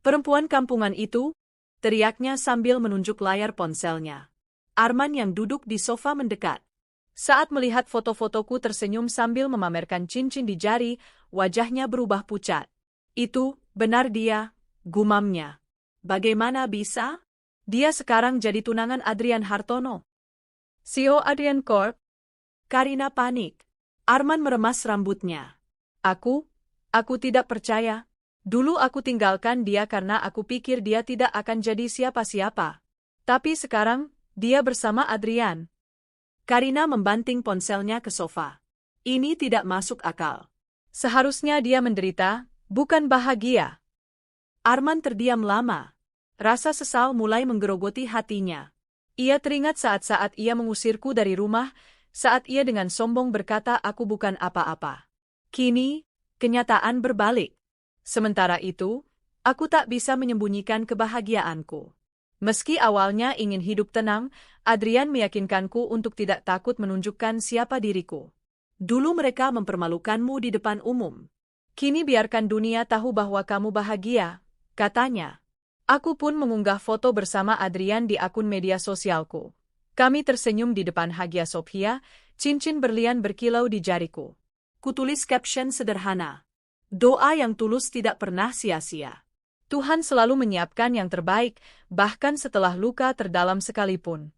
Perempuan kampungan itu? Teriaknya sambil menunjuk layar ponselnya. Arman yang duduk di sofa mendekat. Saat melihat foto-fotoku tersenyum sambil memamerkan cincin di jari, wajahnya berubah pucat. Itu, benar dia, gumamnya. Bagaimana bisa? Dia sekarang jadi tunangan Adrian Hartono. CEO Adrian Corp. Karina panik. Arman meremas rambutnya. Aku tidak percaya. Dulu aku tinggalkan dia karena aku pikir dia tidak akan jadi siapa-siapa. Tapi sekarang, dia bersama Adrian. Karina membanting ponselnya ke sofa. Ini tidak masuk akal. Seharusnya dia menderita, bukan bahagia. Arman terdiam lama. Rasa sesal mulai menggerogoti hatinya. Ia teringat saat-saat ia mengusirku dari rumah, saat ia dengan sombong berkata aku bukan apa-apa. Kini, kenyataan berbalik. Sementara itu, aku tak bisa menyembunyikan kebahagiaanku. Meski awalnya ingin hidup tenang, Adrian meyakinkanku untuk tidak takut menunjukkan siapa diriku. Dulu mereka mempermalukanmu di depan umum. Kini biarkan dunia tahu bahwa kamu bahagia, katanya. Aku pun mengunggah foto bersama Adrian di akun media sosialku. Kami tersenyum di depan Hagia Sophia, cincin berlian berkilau di jariku. Kutulis caption sederhana. Doa yang tulus tidak pernah sia-sia. Tuhan selalu menyiapkan yang terbaik, bahkan setelah luka terdalam sekalipun.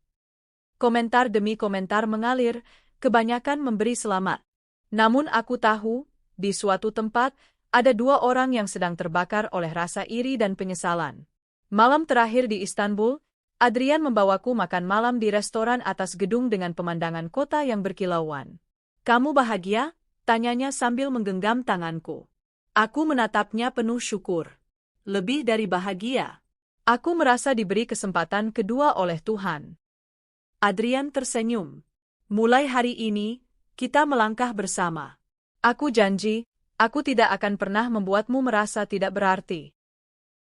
Komentar demi komentar mengalir, kebanyakan memberi selamat. Namun aku tahu, di suatu tempat, ada dua orang yang sedang terbakar oleh rasa iri dan penyesalan. Malam terakhir di Istanbul, Adrian membawaku makan malam di restoran atas gedung dengan pemandangan kota yang berkilauan. Kamu bahagia? Tanyanya sambil menggenggam tanganku. Aku menatapnya penuh syukur. Lebih dari bahagia. Aku merasa diberi kesempatan kedua oleh Tuhan. Adrian tersenyum. Mulai hari ini, kita melangkah bersama. Aku janji, aku tidak akan pernah membuatmu merasa tidak berarti.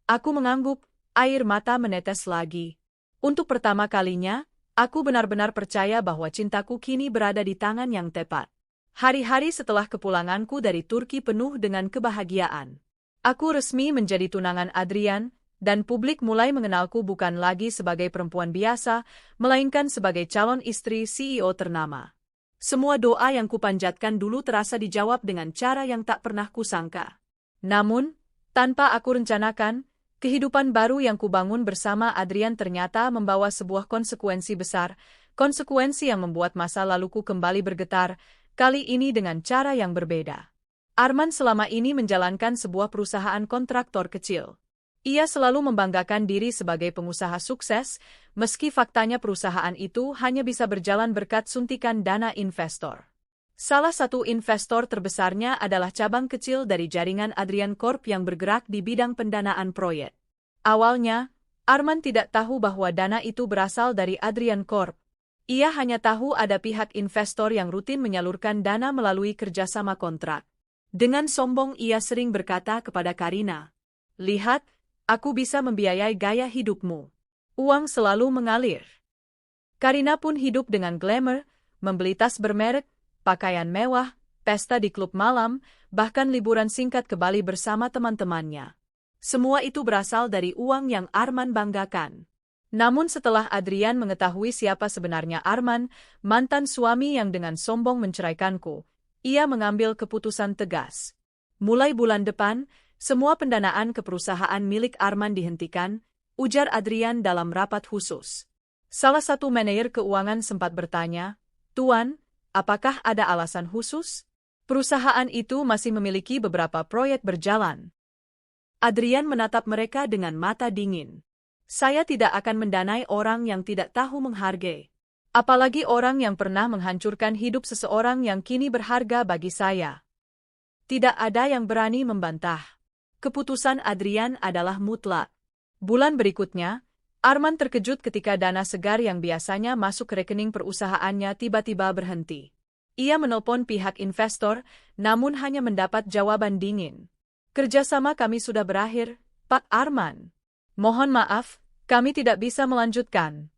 Aku mengangguk, air mata menetes lagi. Untuk pertama kalinya, aku benar-benar percaya bahwa cintaku kini berada di tangan yang tepat. Hari-hari setelah kepulanganku dari Turki penuh dengan kebahagiaan. Aku resmi menjadi tunangan Adrian, dan publik mulai mengenalku bukan lagi sebagai perempuan biasa, melainkan sebagai calon istri CEO ternama. Semua doa yang kupanjatkan dulu terasa dijawab dengan cara yang tak pernah kusangka. Namun, tanpa aku rencanakan, kehidupan baru yang kubangun bersama Adrian ternyata membawa sebuah konsekuensi besar, konsekuensi yang membuat masa laluku kembali bergetar, kali ini dengan cara yang berbeda. Arman selama ini menjalankan sebuah perusahaan kontraktor kecil. Ia selalu membanggakan diri sebagai pengusaha sukses, meski faktanya perusahaan itu hanya bisa berjalan berkat suntikan dana investor. Salah satu investor terbesarnya adalah cabang kecil dari jaringan Adrian Corp yang bergerak di bidang pendanaan proyek. Awalnya, Arman tidak tahu bahwa dana itu berasal dari Adrian Corp. Ia hanya tahu ada pihak investor yang rutin menyalurkan dana melalui kerjasama kontrak. Dengan sombong ia sering berkata kepada Karina, "Lihat, aku bisa membiayai gaya hidupmu. Uang selalu mengalir." Karina pun hidup dengan glamour, membeli tas bermerek, pakaian mewah, pesta di klub malam, bahkan liburan singkat ke Bali bersama teman-temannya. Semua itu berasal dari uang yang Arman banggakan. Namun setelah Adrian mengetahui siapa sebenarnya Arman, mantan suami yang dengan sombong menceraikanku, ia mengambil keputusan tegas. Mulai bulan depan, semua pendanaan ke perusahaan milik Arman dihentikan, ujar Adrian dalam rapat khusus. Salah satu manajer keuangan sempat bertanya, "Tuan, apakah ada alasan khusus?" Perusahaan itu masih memiliki beberapa proyek berjalan. Adrian menatap mereka dengan mata dingin. Saya tidak akan mendanai orang yang tidak tahu menghargai. Apalagi orang yang pernah menghancurkan hidup seseorang yang kini berharga bagi saya. Tidak ada yang berani membantah. Keputusan Adrian adalah mutlak. Bulan berikutnya, Arman terkejut ketika dana segar yang biasanya masuk ke rekening perusahaannya tiba-tiba berhenti. Ia menelpon pihak investor, namun hanya mendapat jawaban dingin. "Kerjasama kami sudah berakhir, Pak Arman. Mohon maaf, kami tidak bisa melanjutkan."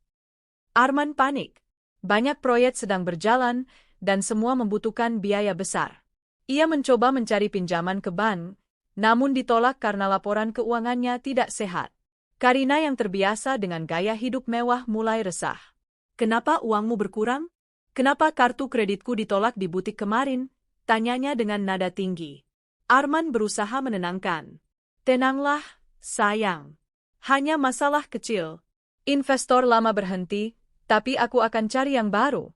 Arman panik. Banyak proyek sedang berjalan, dan semua membutuhkan biaya besar. Ia mencoba mencari pinjaman ke bank, namun ditolak karena laporan keuangannya tidak sehat. Karina yang terbiasa dengan gaya hidup mewah mulai resah. Kenapa uangmu berkurang? Kenapa kartu kreditku ditolak di butik kemarin? Tanyanya dengan nada tinggi. Arman berusaha menenangkan. Tenanglah, sayang. Hanya masalah kecil. Investor lama berhenti, tapi aku akan cari yang baru.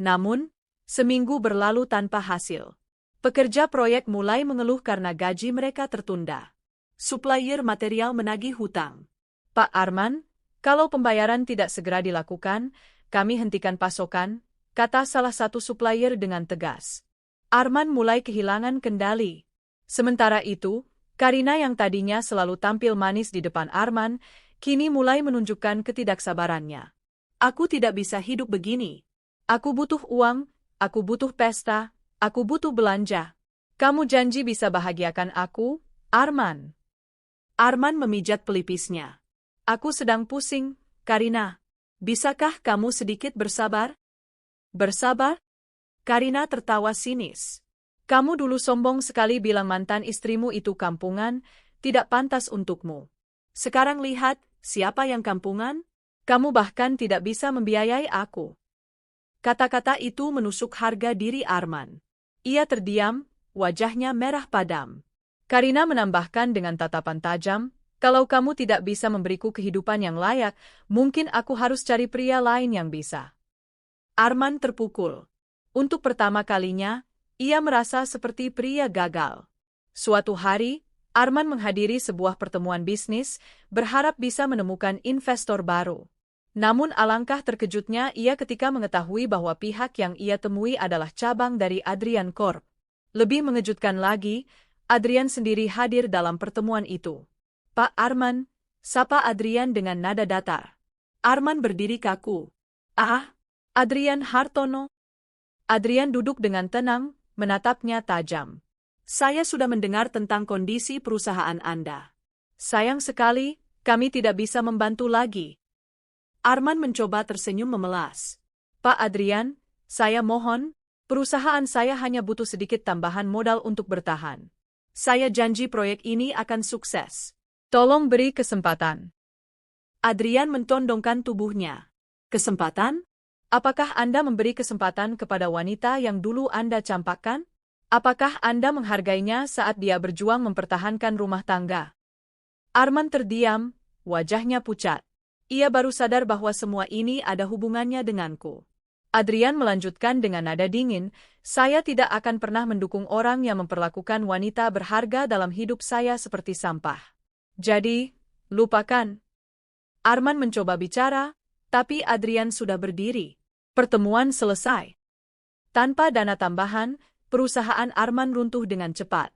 Namun, seminggu berlalu tanpa hasil. Pekerja proyek mulai mengeluh karena gaji mereka tertunda. Supplier material menagih hutang. Pak Arman, kalau pembayaran tidak segera dilakukan, kami hentikan pasokan, kata salah satu supplier dengan tegas. Arman mulai kehilangan kendali. Sementara itu, Karina yang tadinya selalu tampil manis di depan Arman, kini mulai menunjukkan ketidaksabarannya. Aku tidak bisa hidup begini. Aku butuh uang, aku butuh pesta, aku butuh belanja. Kamu janji bisa bahagiakan aku, Arman. Arman memijat pelipisnya. Aku sedang pusing, Karina. Bisakah kamu sedikit bersabar? Bersabar? Karina tertawa sinis. Kamu dulu sombong sekali bilang mantan istrimu itu kampungan, tidak pantas untukmu. Sekarang lihat, siapa yang kampungan? Kamu bahkan tidak bisa membiayai aku. Kata-kata itu menusuk harga diri Arman. Ia terdiam, wajahnya merah padam. Karina menambahkan dengan tatapan tajam, kalau kamu tidak bisa memberiku kehidupan yang layak, mungkin aku harus cari pria lain yang bisa. Arman terpukul. Untuk pertama kalinya, ia merasa seperti pria gagal. Suatu hari, Arman menghadiri sebuah pertemuan bisnis, berharap bisa menemukan investor baru. Namun alangkah terkejutnya ia ketika mengetahui bahwa pihak yang ia temui adalah cabang dari Adrian Corp. Lebih mengejutkan lagi, Adrian sendiri hadir dalam pertemuan itu. Pak Arman, sapa Adrian dengan nada datar. Arman berdiri kaku. Ah, Adrian Hartono. Adrian duduk dengan tenang, menatapnya tajam. Saya sudah mendengar tentang kondisi perusahaan Anda. Sayang sekali, kami tidak bisa membantu lagi. Arman mencoba tersenyum memelas. Pak Adrian, saya mohon, perusahaan saya hanya butuh sedikit tambahan modal untuk bertahan. Saya janji proyek ini akan sukses. Tolong beri kesempatan. Adrian mentondongkan tubuhnya. Kesempatan? Apakah Anda memberi kesempatan kepada wanita yang dulu Anda campakkan? Apakah Anda menghargainya saat dia berjuang mempertahankan rumah tangga? Arman terdiam, wajahnya pucat. Ia baru sadar bahwa semua ini ada hubungannya denganku. Adrian melanjutkan dengan nada dingin, saya tidak akan pernah mendukung orang yang memperlakukan wanita berharga dalam hidup saya seperti sampah. Jadi, lupakan. Arman mencoba bicara, tapi Adrian sudah berdiri. Pertemuan selesai. Tanpa dana tambahan, perusahaan Arman runtuh dengan cepat.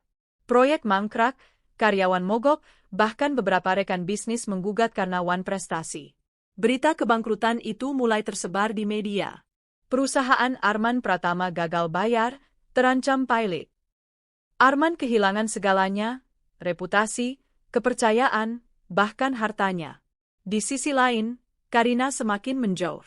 Proyek mangkrak, karyawan mogok, bahkan beberapa rekan bisnis menggugat karena wan prestasi. Berita kebangkrutan itu mulai tersebar di media. Perusahaan Arman Pratama gagal bayar, terancam pilot. Arman kehilangan segalanya, reputasi, kepercayaan, bahkan hartanya. Di sisi lain, Karina semakin menjauh.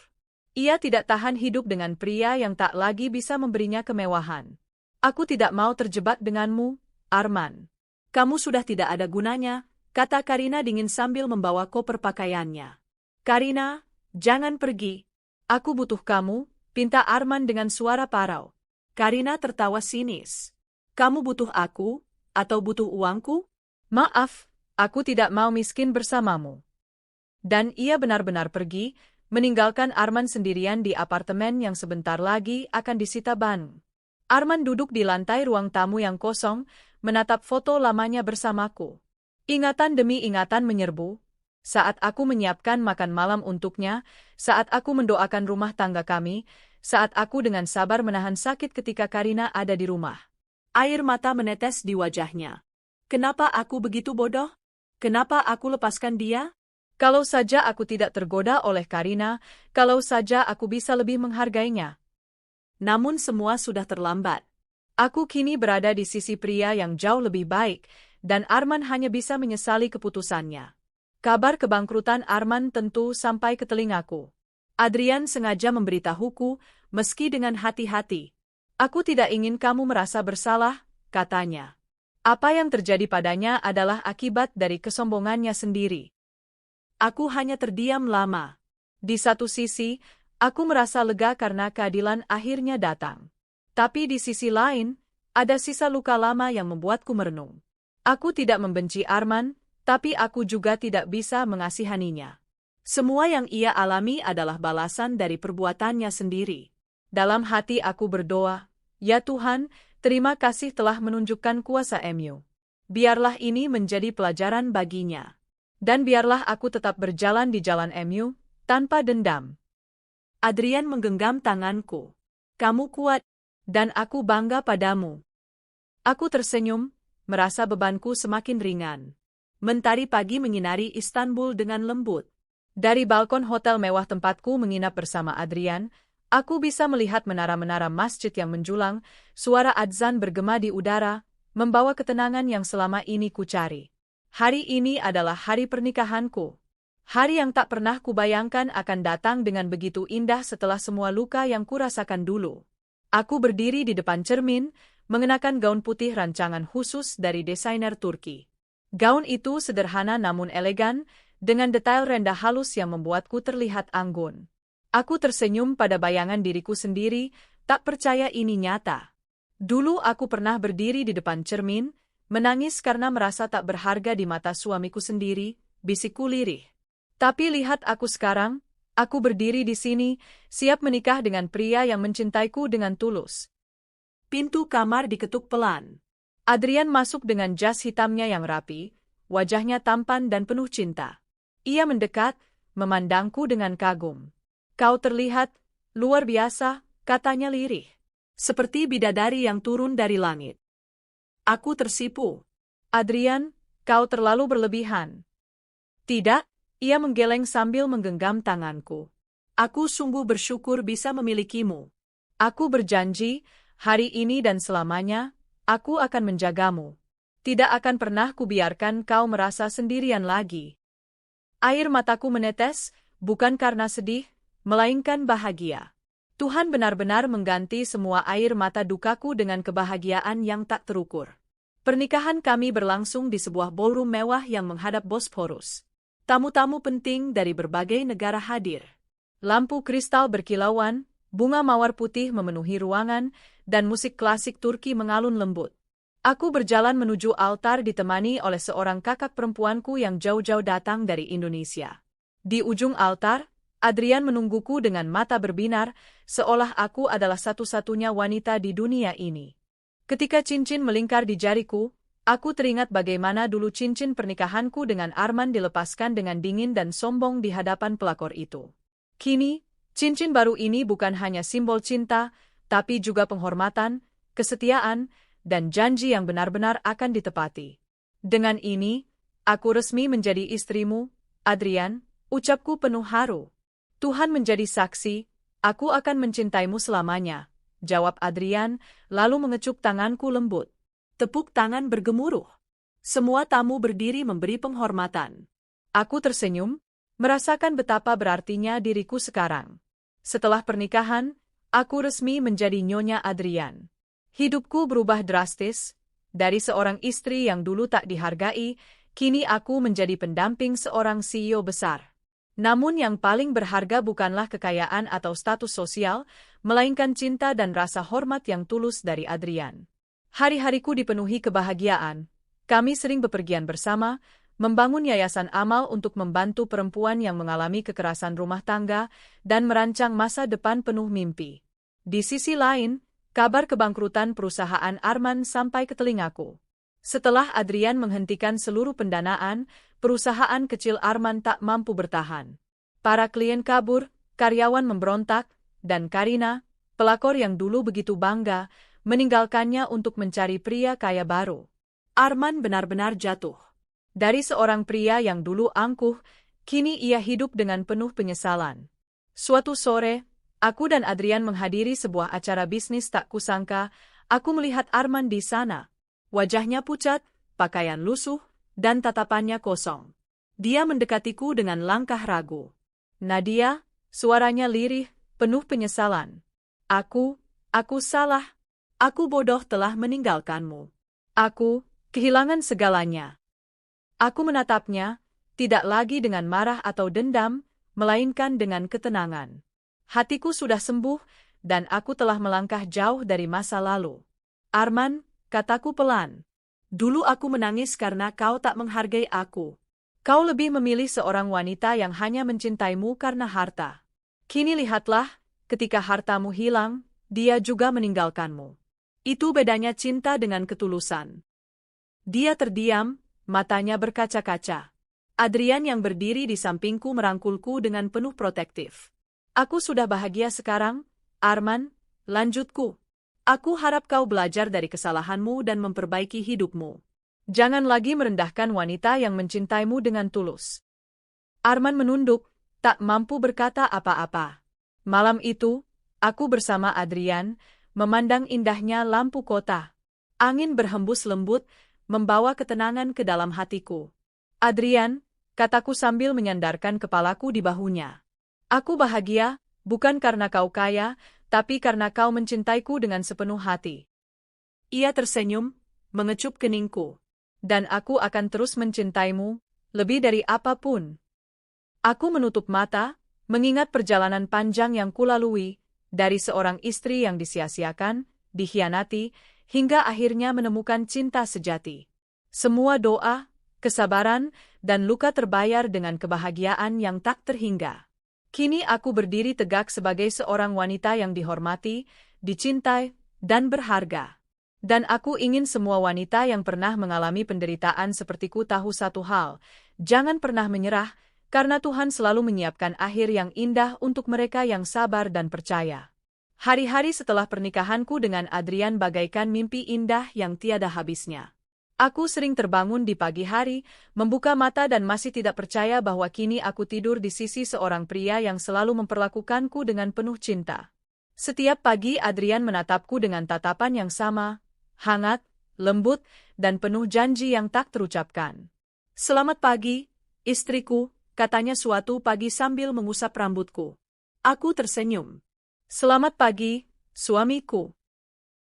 Ia tidak tahan hidup dengan pria yang tak lagi bisa memberinya kemewahan. Aku tidak mau terjebak denganmu, Arman. Kamu sudah tidak ada gunanya, kata Karina dingin sambil membawa koper pakaiannya. Karina, jangan pergi. Aku butuh kamu, pinta Arman dengan suara parau. Karina tertawa sinis. Kamu butuh aku, atau butuh uangku? Maaf, aku tidak mau miskin bersamamu. Dan ia benar-benar pergi, meninggalkan Arman sendirian di apartemen yang sebentar lagi akan disita ban. Arman duduk di lantai ruang tamu yang kosong, menatap foto lamanya bersamaku. Ingatan demi ingatan menyerbu. Saat aku menyiapkan makan malam untuknya, saat aku mendoakan rumah tangga kami, saat aku dengan sabar menahan sakit ketika Karina ada di rumah. Air mata menetes di wajahnya. Kenapa aku begitu bodoh? Kenapa aku lepaskan dia? Kalau saja aku tidak tergoda oleh Karina, kalau saja aku bisa lebih menghargainya. Namun semua sudah terlambat. Aku kini berada di sisi pria yang jauh lebih baik, dan Arman hanya bisa menyesali keputusannya. Kabar kebangkrutan Arman tentu sampai ke telingaku. Adrian sengaja memberitahuku, meski dengan hati-hati. Aku tidak ingin kamu merasa bersalah, katanya. Apa yang terjadi padanya adalah akibat dari kesombongannya sendiri. Aku hanya terdiam lama. Di satu sisi, Aku merasa lega karena keadilan akhirnya datang. Tapi di sisi lain, ada sisa luka lama yang membuatku merenung. Aku tidak membenci Arman, tapi aku juga tidak bisa mengasihaninya. Semua yang ia alami adalah balasan dari perbuatannya sendiri. Dalam hati aku berdoa, "Ya Tuhan, terima kasih telah menunjukkan kuasa MU. Biarlah ini menjadi pelajaran baginya. Dan biarlah aku tetap berjalan di jalan MU, tanpa dendam." Adrian menggenggam tanganku. "Kamu kuat, dan aku bangga padamu." Aku tersenyum, merasa bebanku semakin ringan. Mentari pagi menyinari Istanbul dengan lembut. Dari balkon hotel mewah tempatku menginap bersama Adrian, aku bisa melihat menara-menara masjid yang menjulang, suara adzan bergema di udara, membawa ketenangan yang selama ini kucari. Hari ini adalah hari pernikahanku. Hari yang tak pernah kubayangkan akan datang dengan begitu indah setelah semua luka yang kurasakan dulu. Aku berdiri di depan cermin, mengenakan gaun putih rancangan khusus dari desainer Turki. Gaun itu sederhana namun elegan, dengan detail rendah halus yang membuatku terlihat anggun. Aku tersenyum pada bayangan diriku sendiri, tak percaya ini nyata. Dulu aku pernah berdiri di depan cermin, menangis karena merasa tak berharga di mata suamiku sendiri, bisikku lirih. Tapi lihat aku sekarang, aku berdiri di sini, siap menikah dengan pria yang mencintaiku dengan tulus. Pintu kamar diketuk pelan. Adrian masuk dengan jas hitamnya yang rapi, wajahnya tampan dan penuh cinta. Ia mendekat, memandangku dengan kagum. "Kau terlihat luar biasa," katanya lirih. "Seperti bidadari yang turun dari langit." Aku tersipu. "Adrian, kau terlalu berlebihan." "Tidak," ia menggeleng sambil menggenggam tanganku. "Aku sungguh bersyukur bisa memilikimu. Aku berjanji, hari ini dan selamanya, aku akan menjagamu. Tidak akan pernah kubiarkan kau merasa sendirian lagi." Air mataku menetes, bukan karena sedih, melainkan bahagia. Tuhan benar-benar mengganti semua air mata dukaku dengan kebahagiaan yang tak terukur. Pernikahan kami berlangsung di sebuah ballroom mewah yang menghadap Bosporus. Tamu-tamu penting dari berbagai negara hadir. Lampu kristal berkilauan, bunga mawar putih memenuhi ruangan, dan musik klasik Turki mengalun lembut. Aku berjalan menuju altar ditemani oleh seorang kakak perempuanku yang jauh-jauh datang dari Indonesia. Di ujung altar, Adrian menungguku dengan mata berbinar, seolah aku adalah satu-satunya wanita di dunia ini. Ketika cincin melingkar di jariku, aku teringat bagaimana dulu cincin pernikahanku dengan Arman dilepaskan dengan dingin dan sombong di hadapan pelakor itu. Kini, cincin baru ini bukan hanya simbol cinta, tapi juga penghormatan, kesetiaan, dan janji yang benar-benar akan ditepati. "Dengan ini, aku resmi menjadi istrimu, Adrian," ucapku penuh haru. "Tuhan menjadi saksi, aku akan mencintaimu selamanya," jawab Adrian, lalu mengecup tanganku lembut. Tepuk tangan bergemuruh. Semua tamu berdiri memberi penghormatan. Aku tersenyum, merasakan betapa berartinya diriku sekarang. Setelah pernikahan, aku resmi menjadi Nyonya Adrian. Hidupku berubah drastis. Dari seorang istri yang dulu tak dihargai, kini aku menjadi pendamping seorang CEO besar. Namun yang paling berharga bukanlah kekayaan atau status sosial, melainkan cinta dan rasa hormat yang tulus dari Adrian. Hari-hariku dipenuhi kebahagiaan. Kami sering bepergian bersama, membangun yayasan amal untuk membantu perempuan yang mengalami kekerasan rumah tangga, dan merancang masa depan penuh mimpi. Di sisi lain, kabar kebangkrutan perusahaan Arman sampai ke telingaku. Setelah Adrian menghentikan seluruh pendanaan, perusahaan kecil Arman tak mampu bertahan. Para klien kabur, karyawan memberontak, dan Karina, pelakor yang dulu begitu bangga, meninggalkannya untuk mencari pria kaya baru. Arman benar-benar jatuh. Dari seorang pria yang dulu angkuh, kini ia hidup dengan penuh penyesalan. Suatu sore, aku dan Adrian menghadiri sebuah acara bisnis tak kusangka, aku melihat Arman di sana. Wajahnya pucat, pakaian lusuh, dan tatapannya kosong. Dia mendekatiku dengan langkah ragu. "Nadia," suaranya lirih, penuh penyesalan. Aku salah. Aku bodoh telah meninggalkanmu. Aku kehilangan segalanya." Aku menatapnya, tidak lagi dengan marah atau dendam, melainkan dengan ketenangan. Hatiku sudah sembuh, dan aku telah melangkah jauh dari masa lalu. Arman, kataku pelan. Dulu aku menangis karena kau tak menghargai aku. Kau lebih memilih seorang wanita yang hanya mencintaimu karena harta. Kini lihatlah, ketika hartamu hilang, dia juga meninggalkanmu. Itu bedanya cinta dengan ketulusan. Dia terdiam, matanya berkaca-kaca. Adrian yang berdiri di sampingku merangkulku dengan penuh protektif. Aku sudah bahagia sekarang, Arman, lanjutku. Aku harap kau belajar dari kesalahanmu dan memperbaiki hidupmu. Jangan lagi merendahkan wanita yang mencintaimu dengan tulus. Arman menunduk, tak mampu berkata apa-apa. Malam itu, aku bersama Adrian, memandang indahnya lampu kota. Angin berhembus lembut, membawa ketenangan ke dalam hatiku. Adrian, kataku sambil menyandarkan kepalaku di bahunya. Aku bahagia, bukan karena kau kaya, tapi karena kau mencintaiku dengan sepenuh hati. Ia tersenyum, mengecup keningku. Dan aku akan terus mencintaimu, lebih dari apapun. Aku menutup mata, mengingat perjalanan panjang yang kulalui, dari seorang istri yang disia-siakan, dikhianati, hingga akhirnya menemukan cinta sejati. Semua doa, kesabaran, dan luka terbayar dengan kebahagiaan yang tak terhingga. Kini aku berdiri tegak sebagai seorang wanita yang dihormati, dicintai, dan berharga. Dan aku ingin semua wanita yang pernah mengalami penderitaan sepertiku tahu satu hal, jangan pernah menyerah, karena Tuhan selalu menyiapkan akhir yang indah untuk mereka yang sabar dan percaya. Hari-hari setelah pernikahanku dengan Adrian bagaikan mimpi indah yang tiada habisnya. Aku sering terbangun di pagi hari, membuka mata dan masih tidak percaya bahwa kini aku tidur di sisi seorang pria yang selalu memperlakukanku dengan penuh cinta. Setiap pagi Adrian menatapku dengan tatapan yang sama, hangat, lembut, dan penuh janji yang tak terucapkan. "Selamat pagi, istriku," katanya suatu pagi sambil mengusap rambutku. Aku tersenyum. "Selamat pagi, suamiku."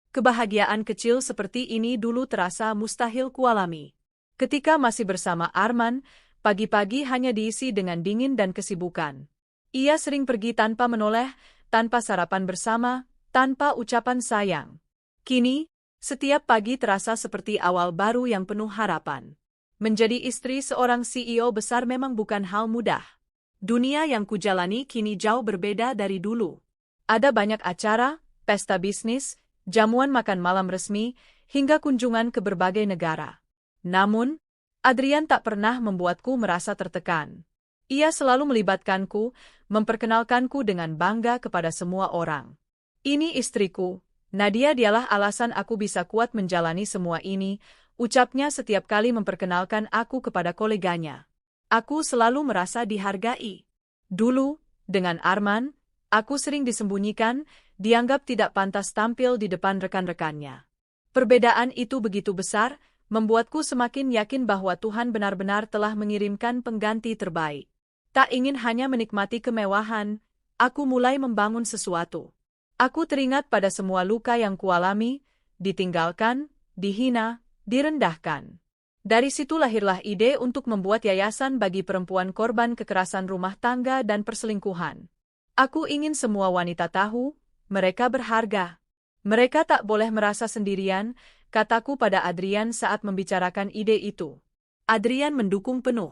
Kebahagiaan kecil seperti ini dulu terasa mustahil kualami. Ketika masih bersama Arman, pagi-pagi hanya diisi dengan dingin dan kesibukan. Ia sering pergi tanpa menoleh, tanpa sarapan bersama, tanpa ucapan sayang. Kini, setiap pagi terasa seperti awal baru yang penuh harapan. Menjadi istri seorang CEO besar memang bukan hal mudah. Dunia yang kujalani kini jauh berbeda dari dulu. Ada banyak acara, pesta bisnis, jamuan makan malam resmi, hingga kunjungan ke berbagai negara. Namun, Adrian tak pernah membuatku merasa tertekan. Ia selalu melibatkanku, memperkenalkanku dengan bangga kepada semua orang. "Ini istriku, Nadia, dialah alasan aku bisa kuat menjalani semua ini," ucapnya setiap kali memperkenalkan aku kepada koleganya. Aku selalu merasa dihargai. Dulu, dengan Arman, aku sering disembunyikan, dianggap tidak pantas tampil di depan rekan-rekannya. Perbedaan itu begitu besar, membuatku semakin yakin bahwa Tuhan benar-benar telah mengirimkan pengganti terbaik. Tak ingin hanya menikmati kemewahan, aku mulai membangun sesuatu. Aku teringat pada semua luka yang kualami, ditinggalkan, dihina, direndahkan. Dari situ lahirlah ide untuk membuat yayasan bagi perempuan korban kekerasan rumah tangga dan perselingkuhan. Aku ingin semua wanita tahu, mereka berharga. Mereka tak boleh merasa sendirian, kataku pada Adrian saat membicarakan ide itu. Adrian mendukung penuh.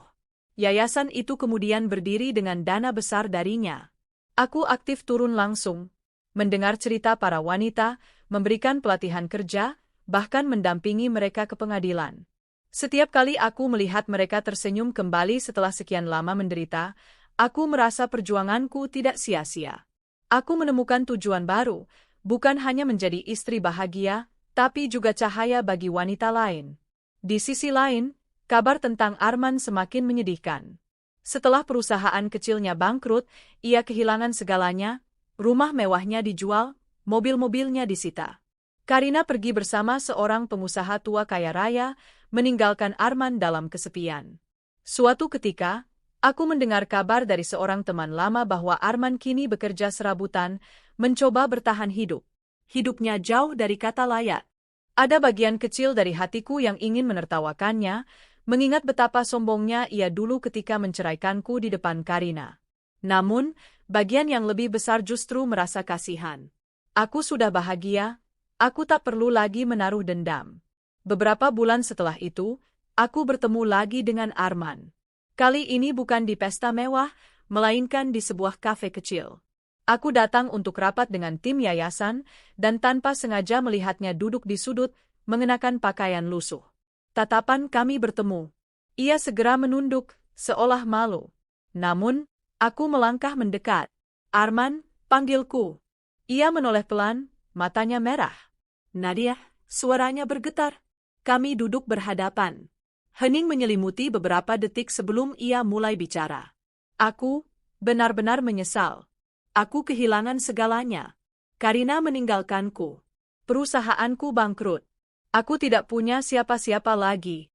Yayasan itu kemudian berdiri dengan dana besar darinya. Aku aktif turun langsung, mendengar cerita para wanita, memberikan pelatihan kerja, bahkan mendampingi mereka ke pengadilan. Setiap kali aku melihat mereka tersenyum kembali setelah sekian lama menderita, aku merasa perjuanganku tidak sia-sia. Aku menemukan tujuan baru, bukan hanya menjadi istri bahagia, tapi juga cahaya bagi wanita lain. Di sisi lain, kabar tentang Arman semakin menyedihkan. Setelah perusahaan kecilnya bangkrut, ia kehilangan segalanya, rumah mewahnya dijual, mobil-mobilnya disita. Karina pergi bersama seorang pengusaha tua kaya raya, meninggalkan Arman dalam kesepian. Suatu ketika, aku mendengar kabar dari seorang teman lama bahwa Arman kini bekerja serabutan, mencoba bertahan hidup. Hidupnya jauh dari kata layak. Ada bagian kecil dari hatiku yang ingin menertawakannya, mengingat betapa sombongnya ia dulu ketika menceraikanku di depan Karina. Namun, bagian yang lebih besar justru merasa kasihan. Aku sudah bahagia, aku tak perlu lagi menaruh dendam. Beberapa bulan setelah itu, aku bertemu lagi dengan Arman. Kali ini bukan di pesta mewah, melainkan di sebuah kafe kecil. Aku datang untuk rapat dengan tim yayasan, dan tanpa sengaja melihatnya duduk di sudut, mengenakan pakaian lusuh. Tatapan kami bertemu. Ia segera menunduk, seolah malu. Namun, aku melangkah mendekat. Arman, panggilku. Ia menoleh pelan, matanya merah. Nadia, suaranya bergetar. Kami duduk berhadapan. Hening menyelimuti beberapa detik sebelum ia mulai bicara. Aku benar-benar menyesal. Aku kehilangan segalanya. Karina meninggalkanku. Perusahaanku bangkrut. Aku tidak punya siapa-siapa lagi.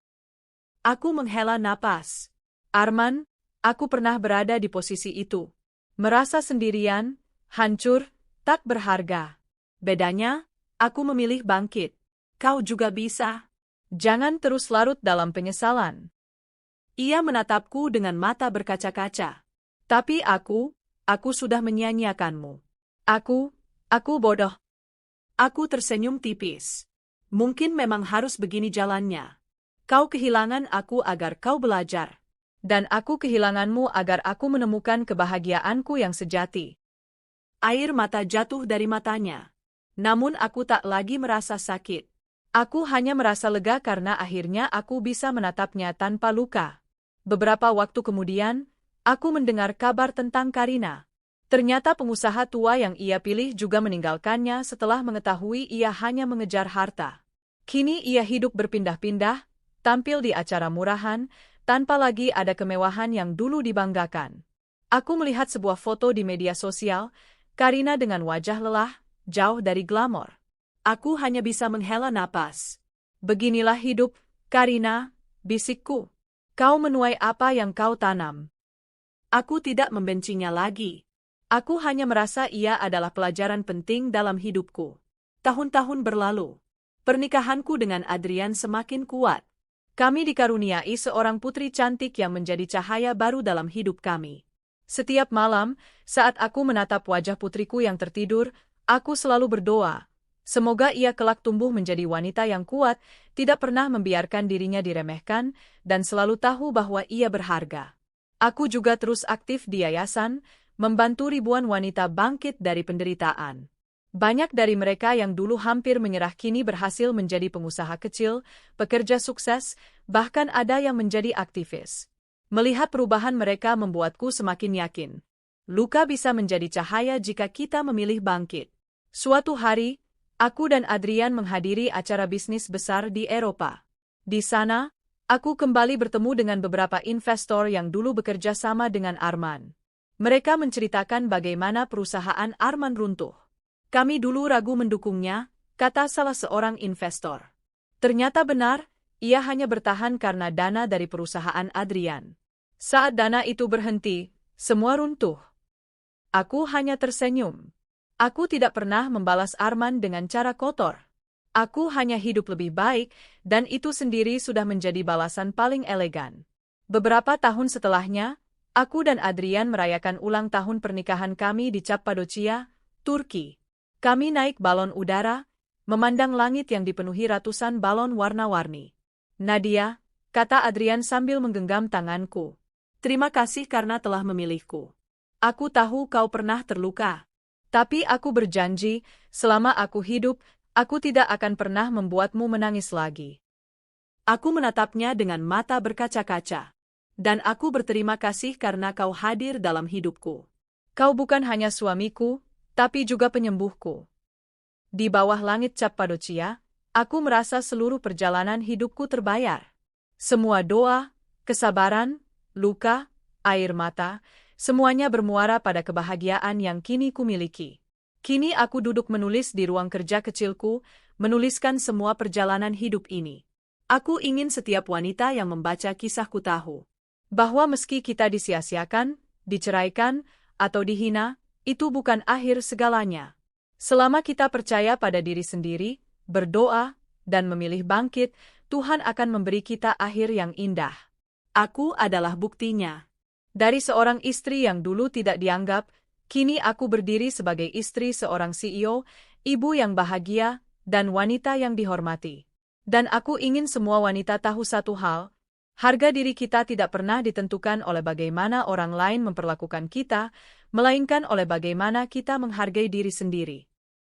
Aku menghela napas. Arman, aku pernah berada di posisi itu. Merasa sendirian, hancur, tak berharga. Bedanya, aku memilih bangkit. Kau juga bisa. Jangan terus larut dalam penyesalan. Ia menatapku dengan mata berkaca-kaca. Tapi aku sudah menyia-nyiakanmu. Aku bodoh. Aku tersenyum tipis. Mungkin memang harus begini jalannya. Kau kehilangan aku agar kau belajar. Dan aku kehilanganmu agar aku menemukan kebahagiaanku yang sejati. Air mata jatuh dari matanya. Namun aku tak lagi merasa sakit. Aku hanya merasa lega karena akhirnya aku bisa menatapnya tanpa luka. Beberapa waktu kemudian, aku mendengar kabar tentang Karina. Ternyata pengusaha tua yang ia pilih juga meninggalkannya setelah mengetahui ia hanya mengejar harta. Kini ia hidup berpindah-pindah, tampil di acara murahan, tanpa lagi ada kemewahan yang dulu dibanggakan. Aku melihat sebuah foto di media sosial, Karina dengan wajah lelah, jauh dari glamor. Aku hanya bisa menghela napas. Beginilah hidup, Karina, bisikku. Kau menuai apa yang kau tanam. Aku tidak membencinya lagi. Aku hanya merasa ia adalah pelajaran penting dalam hidupku. Tahun-tahun berlalu. Pernikahanku dengan Adrian semakin kuat. Kami dikaruniai seorang putri cantik yang menjadi cahaya baru dalam hidup kami. Setiap malam, saat aku menatap wajah putriku yang tertidur, aku selalu berdoa. Semoga ia kelak tumbuh menjadi wanita yang kuat, tidak pernah membiarkan dirinya diremehkan, dan selalu tahu bahwa ia berharga. Aku juga terus aktif di yayasan, membantu ribuan wanita bangkit dari penderitaan. Banyak dari mereka yang dulu hampir menyerah kini berhasil menjadi pengusaha kecil, pekerja sukses, bahkan ada yang menjadi aktivis. Melihat perubahan mereka membuatku semakin yakin. Luka bisa menjadi cahaya jika kita memilih bangkit. Suatu hari, aku dan Adrian menghadiri acara bisnis besar di Eropa. Di sana, aku kembali bertemu dengan beberapa investor yang dulu bekerja sama dengan Arman. Mereka menceritakan bagaimana perusahaan Arman runtuh. Kami dulu ragu mendukungnya, kata salah seorang investor. Ternyata benar, ia hanya bertahan karena dana dari perusahaan Adrian. Saat dana itu berhenti, semua runtuh. Aku hanya tersenyum. Aku tidak pernah membalas Arman dengan cara kotor. Aku hanya hidup lebih baik, dan itu sendiri sudah menjadi balasan paling elegan. Beberapa tahun setelahnya, aku dan Adrian merayakan ulang tahun pernikahan kami di Cappadocia, Turki. Kami naik balon udara, memandang langit yang dipenuhi ratusan balon warna-warni. Nadia, kata Adrian sambil menggenggam tanganku. Terima kasih karena telah memilihku. Aku tahu kau pernah terluka. Tapi aku berjanji, selama aku hidup, aku tidak akan pernah membuatmu menangis lagi. Aku menatapnya dengan mata berkaca-kaca. Dan aku berterima kasih karena kau hadir dalam hidupku. Kau bukan hanya suamiku, tapi juga penyembuhku. Di bawah langit Cappadocia, aku merasa seluruh perjalanan hidupku terbayar. Semua doa, kesabaran, luka, air mata, semuanya bermuara pada kebahagiaan yang kini kumiliki. Kini aku duduk menulis di ruang kerja kecilku, menuliskan semua perjalanan hidup ini. Aku ingin setiap wanita yang membaca kisahku tahu bahwa meski kita disia-siakan, diceraikan, atau dihina, itu bukan akhir segalanya. Selama kita percaya pada diri sendiri, berdoa, dan memilih bangkit, Tuhan akan memberi kita akhir yang indah. Aku adalah buktinya. Dari seorang istri yang dulu tidak dianggap, Kini aku berdiri sebagai istri seorang CEO, ibu yang bahagia, dan wanita yang dihormati. Dan aku ingin semua wanita tahu satu hal, harga diri kita tidak pernah ditentukan oleh bagaimana orang lain memperlakukan kita, melainkan oleh bagaimana kita menghargai diri sendiri.